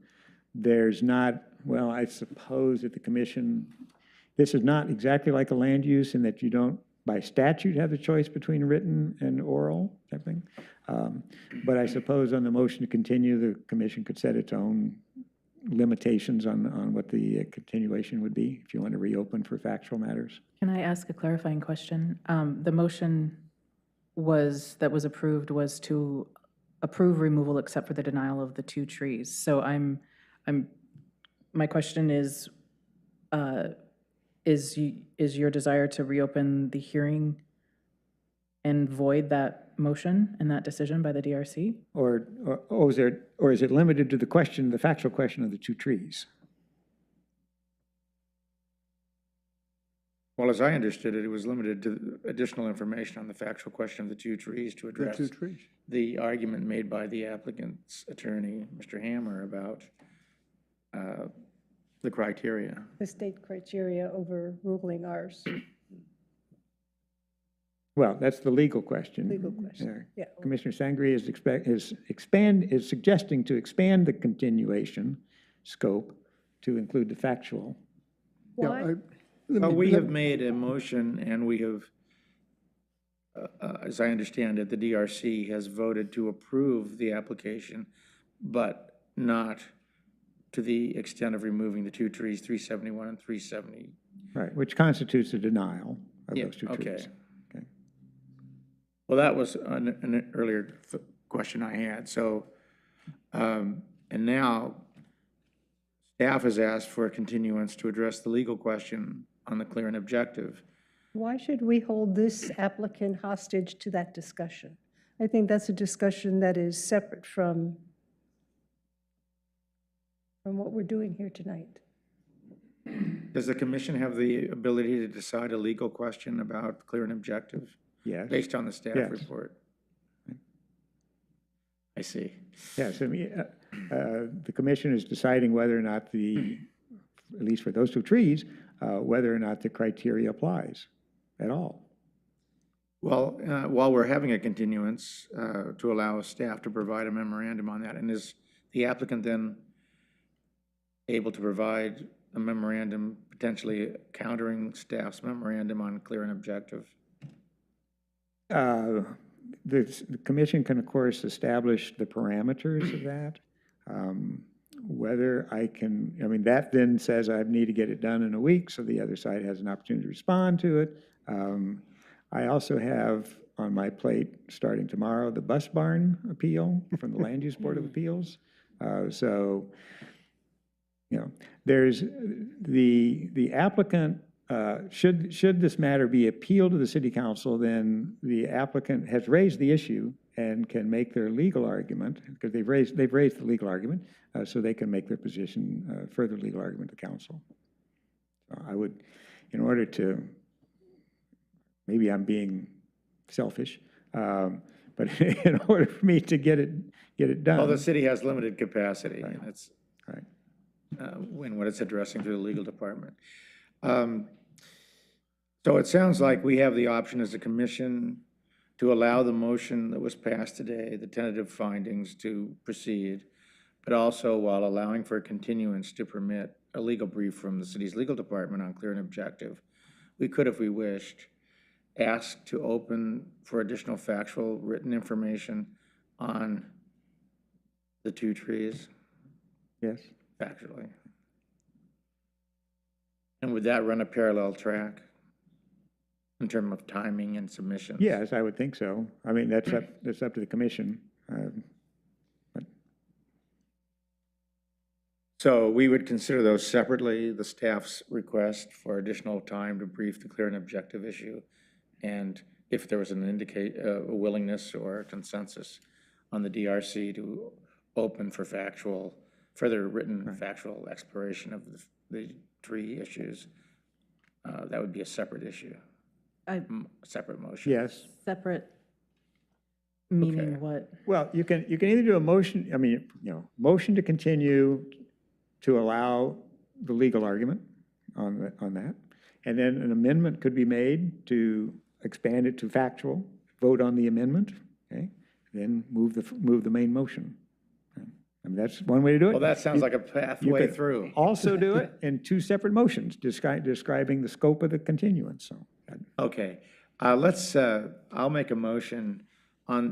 there's not, well, I suppose that the commission, this is not exactly like a land use in that you don't, by statute, have the choice between written and oral type thing. But I suppose on the motion to continue, the commission could set its own limitations on what the continuation would be if you want to reopen for factual matters. Can I ask a clarifying question? The motion that was approved was to approve removal except for the denial of the 2 trees. So my question is your desire to reopen the hearing and void that motion and that decision by the DRC? Or is it limited to the question, the factual question of the 2 trees? Well, as I understood it, it was limited to additional information on the factual question of the 2 trees to address the argument made by the applicant's attorney, Mr. Hammer, about the criteria. The state criteria overruling ours. Well, that's the legal question. Legal question, yeah. Commissioner Sangre is suggesting to expand the continuation scope to include the factual. Why? Well, we have made a motion, and we have, as I understand it, the DRC has voted to approve the application, but not to the extent of removing the 2 trees, 371 and 370. Right, which constitutes a denial of those 2 trees. Okay. Well, that was an earlier question I had. So, and now staff has asked for a continuance to address the legal question on the clear and objective. Why should we hold this applicant hostage to that discussion? I think that's a discussion that is separate from what we're doing here tonight. Does the commission have the ability to decide a legal question about clear and objective? Yes. Based on the staff Yes. report? I see. Yes, I mean, the commission is deciding whether or not at least for those 2 trees, whether or not the criteria applies at all. Well, while we're having a continuance to allow staff to provide a memorandum on that, and is the applicant then able to provide a memorandum potentially countering staff's memorandum on clear and objective? The commission can, of course, establish the parameters of that. Whether I can, I mean, that then says I need to get it done in a week, so the other side has an opportunity to respond to it. I also have on my plate, starting tomorrow, the bus barn appeal from the Land Use Board of Appeals. So, you know, there's the applicant should this matter be appealed to the city council, then the applicant has raised the issue and can make their legal argument, because they've raised the legal argument, so they can make their position, further legal argument to council. So I would, in order to, maybe I'm being selfish, but in order for me to get it done. Well, the city has limited capacity, Right. and it's, Right. when what it's addressing through the legal department. So it sounds like we have the option as a commission to allow the motion that was passed today, the tentative findings, to proceed, but also while allowing for a continuance to permit a legal brief from the city's legal department on clear and objective. We could, if we wished, ask to open for additional factual written information on the 2 trees, Yes. factually. And would that run a parallel track in terms of timing and submissions? Yes, I would think so. I mean, that's up to the commission. So we would consider those separately, the staff's request for additional time to brief the clear and objective issue, and if there was an a willingness or a consensus on the DRC to open for further written factual exploration of the tree issues, that would be a separate issue, a separate motion. Yes. Separate, meaning Okay. what? Well, you can either do a motion, I mean, motion to continue to allow the legal argument on that, and then an amendment could be made to expand it to factual, vote on the amendment, okay? Then move the main motion. I mean, that's one way to do it. Well, that sounds like a pathway through. You could also do it in 2 separate motions, describing the scope of the continuance, so. Okay, I'll make a motion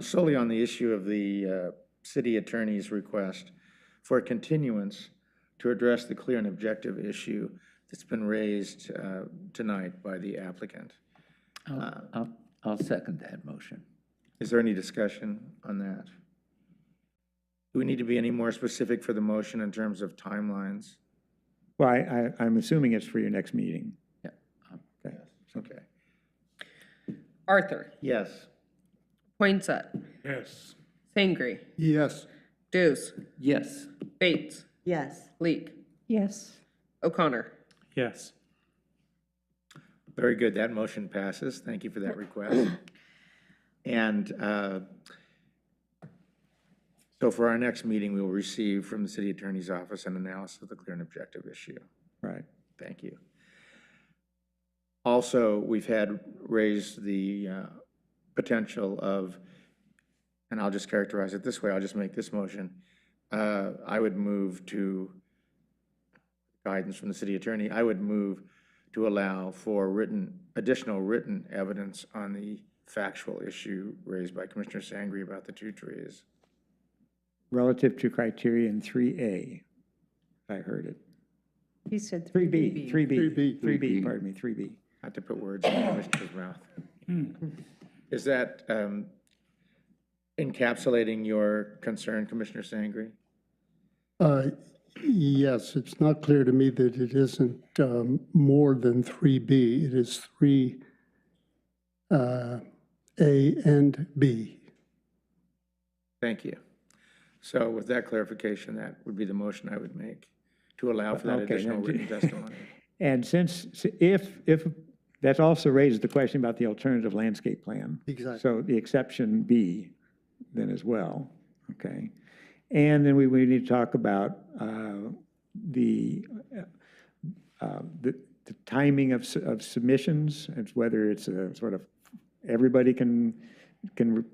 solely on the issue of the city attorney's request for a continuance to address the clear and objective issue that's been raised tonight by the applicant. I'll second that motion. Is there any discussion on that? Do we need to be any more specific for the motion in terms of timelines? Well, I'm assuming it's for your next meeting. Yeah. Okay. Okay. Arthur, Yes. Poinsett, Yes. Sangre, Yes. Dews, Yes. Bates, Yes. Leek, Yes. O'Connor. Yes. Very good. That motion passes. Thank you for that request. And so for our next meeting, we will receive from the city attorney's office an analysis of the clear and objective issue. Right. Thank you. Also, we've had raised the potential of, and I'll just characterize it this way, I'll just make this motion. I would move to guidance from the city attorney. I would move to allow for additional written evidence on the factual issue raised by Commissioner Sangre about the 2 trees. Relative to criterion 3A, I heard it. He said 3B, 3B, 3B. pardon me, 3B. Not to put words in the commissioner's mouth. Is that encapsulating your concern, Commissioner Sangre? Yes, it's not clear to me that it isn't more than 3B. It is 3A and B. Thank you. So with that clarification, that would be the motion I would make, to allow for that Okay, additional now, written testimony. And if that also raises the question about the alternative landscape plan. Exactly. So the exception B then as well, okay? And then we need to talk about the timing of submissions, and whether it's a sort of everybody can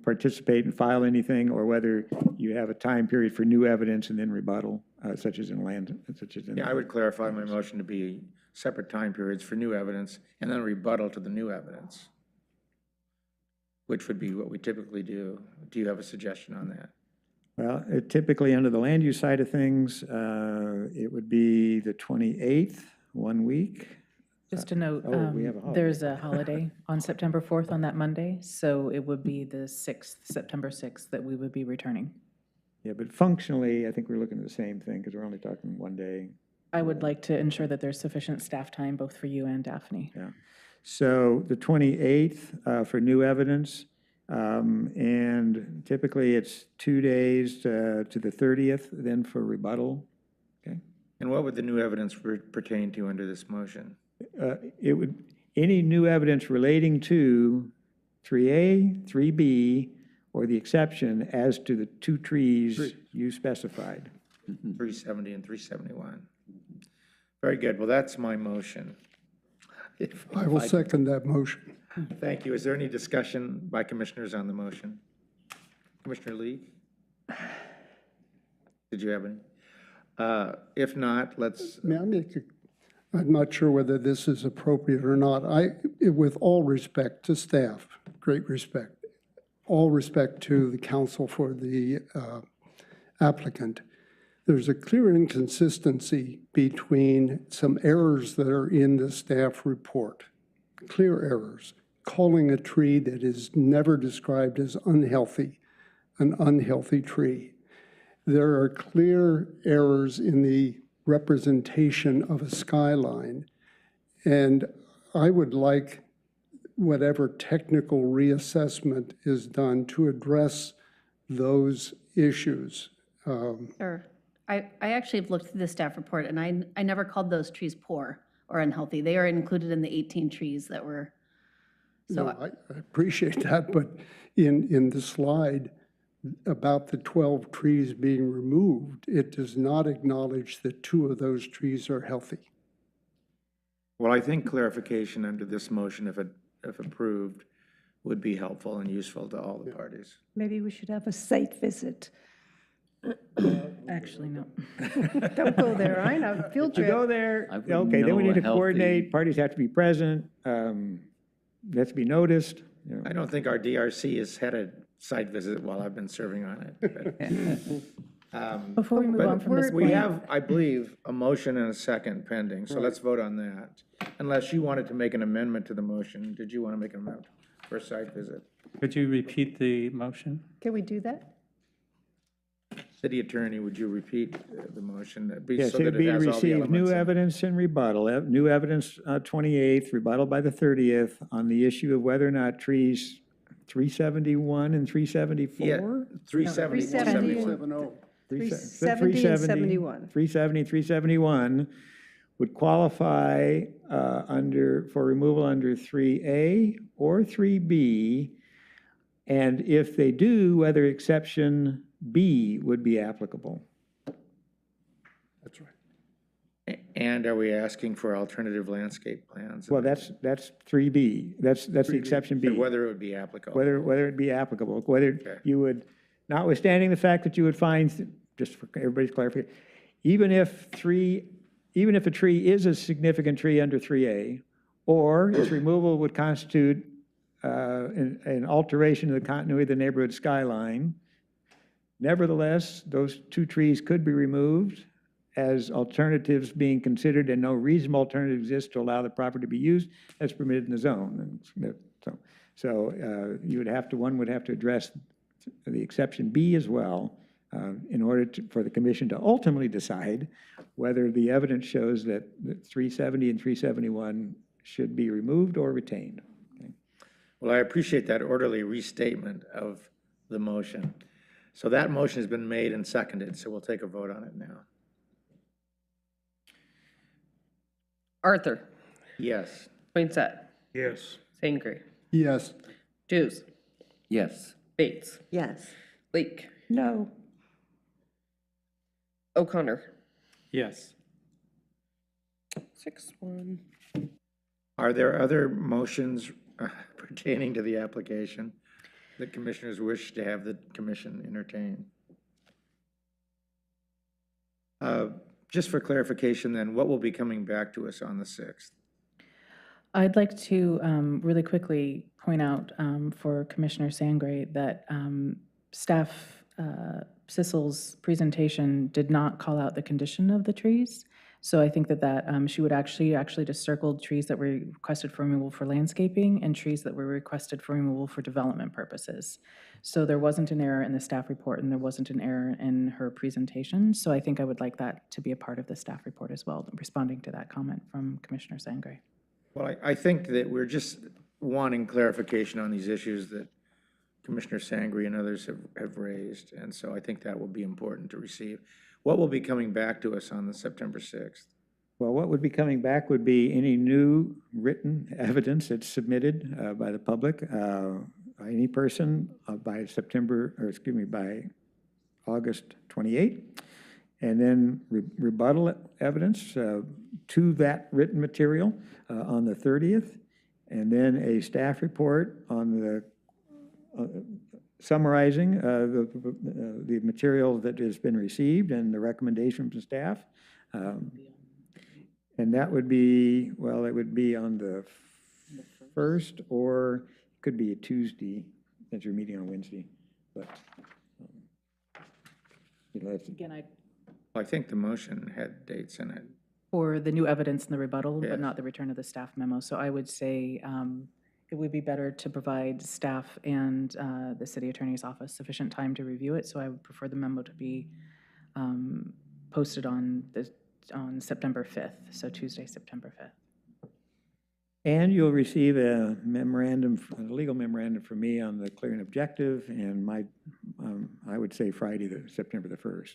participate and file anything, or whether you have a time period for new evidence and then rebuttal, such as in land, such as in. Yeah, I would clarify my motion to be separate time periods for new evidence and then rebuttal to the new evidence, which would be what we typically do. Do you have a suggestion on that? Well, typically under the land use side of things, it would be the 28th, 1 week. Just to note, we have a holiday. there's a holiday on September 4th on that Monday, so it would be the 6th, September 6th, that we would be returning. Yeah, but functionally, I think we're looking at the same thing, because we're only talking 1 day. I would like to ensure that there's sufficient staff time, both for you and Daphne. Yeah. So the 28th for new evidence, and typically it's 2 days to the 30th, then for rebuttal. Okay. And what would the new evidence pertain to under this motion? It would, any new evidence relating to 3A, 3B, or the exception as to the 2 trees you specified. 370 and 371. Very good. Well, that's my motion. I will second that motion. Thank you. Is there any discussion by commissioners on the motion? Commissioner Lee? Did you have any? If not, let's. May I make I'm not sure whether this is appropriate or not. With all respect to staff, great respect, all respect to the counsel for the applicant, there's a clear inconsistency between some errors that are in the staff report, clear errors, calling a tree that is never described as unhealthy, an unhealthy tree. There are clear errors in the representation of a skyline, and I would like whatever technical reassessment is done to address those issues. Sure. I actually have looked through the staff report, and I never called those trees poor or unhealthy. They are included in the 18 trees that were, so. No, I appreciate that, but in the slide about the 12 trees being removed, it does not acknowledge that 2 of those trees are healthy. Well, I think clarification under this motion, if approved, would be helpful and useful to all the parties. Maybe we should have a site visit. Actually, no. Don't go there, I know, field To trip. go there, I wouldn't okay, then we know need to a healthy- coordinate, parties have to be present, that's to be noticed. You know. I don't think our DRC has had a site visit while I've been serving on it. but, Before we move but on from this we point. have, I believe, a motion and a second pending, so let's vote on that. Unless you wanted to make an amendment to the motion. Did you want to make an amendment for a site visit? Could you repeat the motion? Can we do that? City Attorney, would you repeat the motion? Yes, So it that would be has all the receive new elements in it? evidence and rebuttal, new evidence 28th, rebuttal by the 30th on the issue of whether or not trees 371 and 374? Yeah, 370. 370. 370 and 71. 370, 371 would qualify for removal under 3A or 3B, and if they do, whether exception B would be applicable. That's right. And are we asking for alternative landscape plans? Well, that's 3B. That's the exception B. So whether it would be applicable. Whether it be applicable, whether you would, notwithstanding the fact that you would find, just for everybody's clarification, even if a tree is a significant tree under 3A, or its removal would constitute an alteration of the continuity of the neighborhood skyline, nevertheless, those 2 trees could be removed as alternatives being considered, and no reasonable alternative exists to allow the property to be used as permitted in the zone. And so you would have to, one would have to address the exception B as well, in order for the commission to ultimately decide whether the evidence shows that 370 and 371 should be removed or retained. Okay. Well, I appreciate that orderly restatement of the motion. So that motion has been made and seconded, so we'll take a vote on it now. Arthur. Yes. Poinsett. Yes. Sangre. Yes. Dews. Yes. Bates. Yes. Leek. No. O'Connor. Yes. 6-1. Are there other motions pertaining to the application that commissioners wish to have the commission entertain? Just for clarification then, what will be coming back to us on the 6th? I'd like to really quickly point out for Commissioner Sangre that staff Cissell's presentation did not call out the condition of the trees. So I think that she would actually just circled trees that were requested for removal for landscaping and trees that were requested for removal for development purposes. So there wasn't an error in the staff report and there wasn't an error in her presentation. So I think I would like that to be a part of the staff report as well, responding to that comment from Commissioner Sangre. Well, I think that we're just wanting clarification on these issues that Commissioner Sangre and others have raised, and so I think that will be important to receive. What will be coming back to us on the September 6th? Well, what would be coming back would be any new written evidence that's submitted by the public, any person by August 28th, and then rebuttal evidence to that written material on the 30th, and then a staff report on the summarizing the material that has been received and the recommendation from staff. And that would be, well, it would be on the 1st, or it could be a Tuesday, since you're meeting on Wednesday. But Again, I think the motion had dates in it. for the new evidence and the rebuttal, Yes. but not the return of the staff memo. So I would say it would be better to provide staff and the city attorney's office sufficient time to review it. So I would prefer the memo to be posted on September 5th, so Tuesday, September 5th. And you'll receive a memorandum, a legal memorandum from me on the clearing objective, and I would say Friday, September the 1st.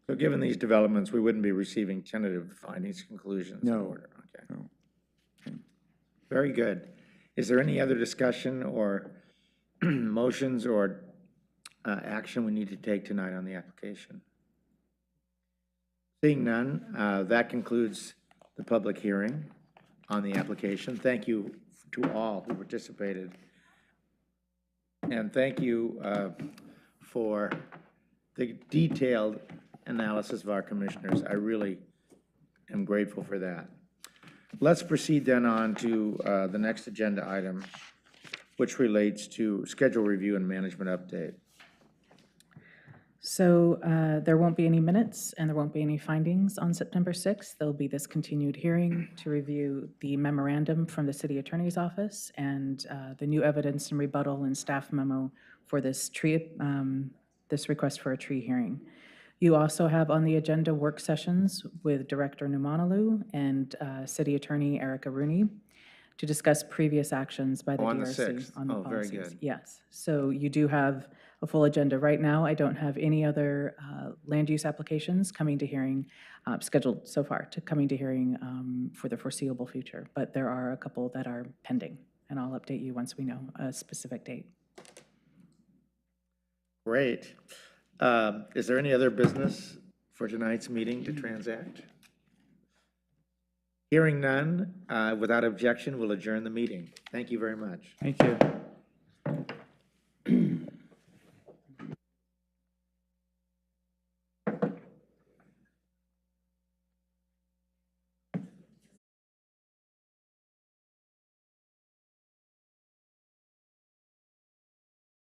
So given these developments, we wouldn't be receiving tentative findings, conclusions? No. In order. Okay. No. Okay. Very good. Is there any other discussion or motions or action we need to take tonight on the application? Seeing none, that concludes the public hearing on the application. Thank you to all who participated. And thank you for the detailed analysis of our commissioners. I really am grateful for that. Let's proceed then on to the next agenda item, which relates to schedule review and management update. So there won't be any minutes and there won't be any findings on September 6th. There'll be this continued hearing to review the memorandum from the city attorney's office and the new evidence and rebuttal and staff memo for this this request for a tree hearing. You also have on the agenda work sessions with Director Numanalu and City Attorney Erica Rooney to discuss previous actions by the On DRC the 6th. on the Oh, very policies. good. Yes, so you do have a full agenda. Right now, I don't have any other land use applications coming to hearing, scheduled so far to coming to hearing for the foreseeable future, but there are a couple that are pending, and I'll update you once we know a specific date. Great. Is there any other business for tonight's meeting to transact? Hearing none, without objection, we'll adjourn the meeting. Thank you very much. Thank you.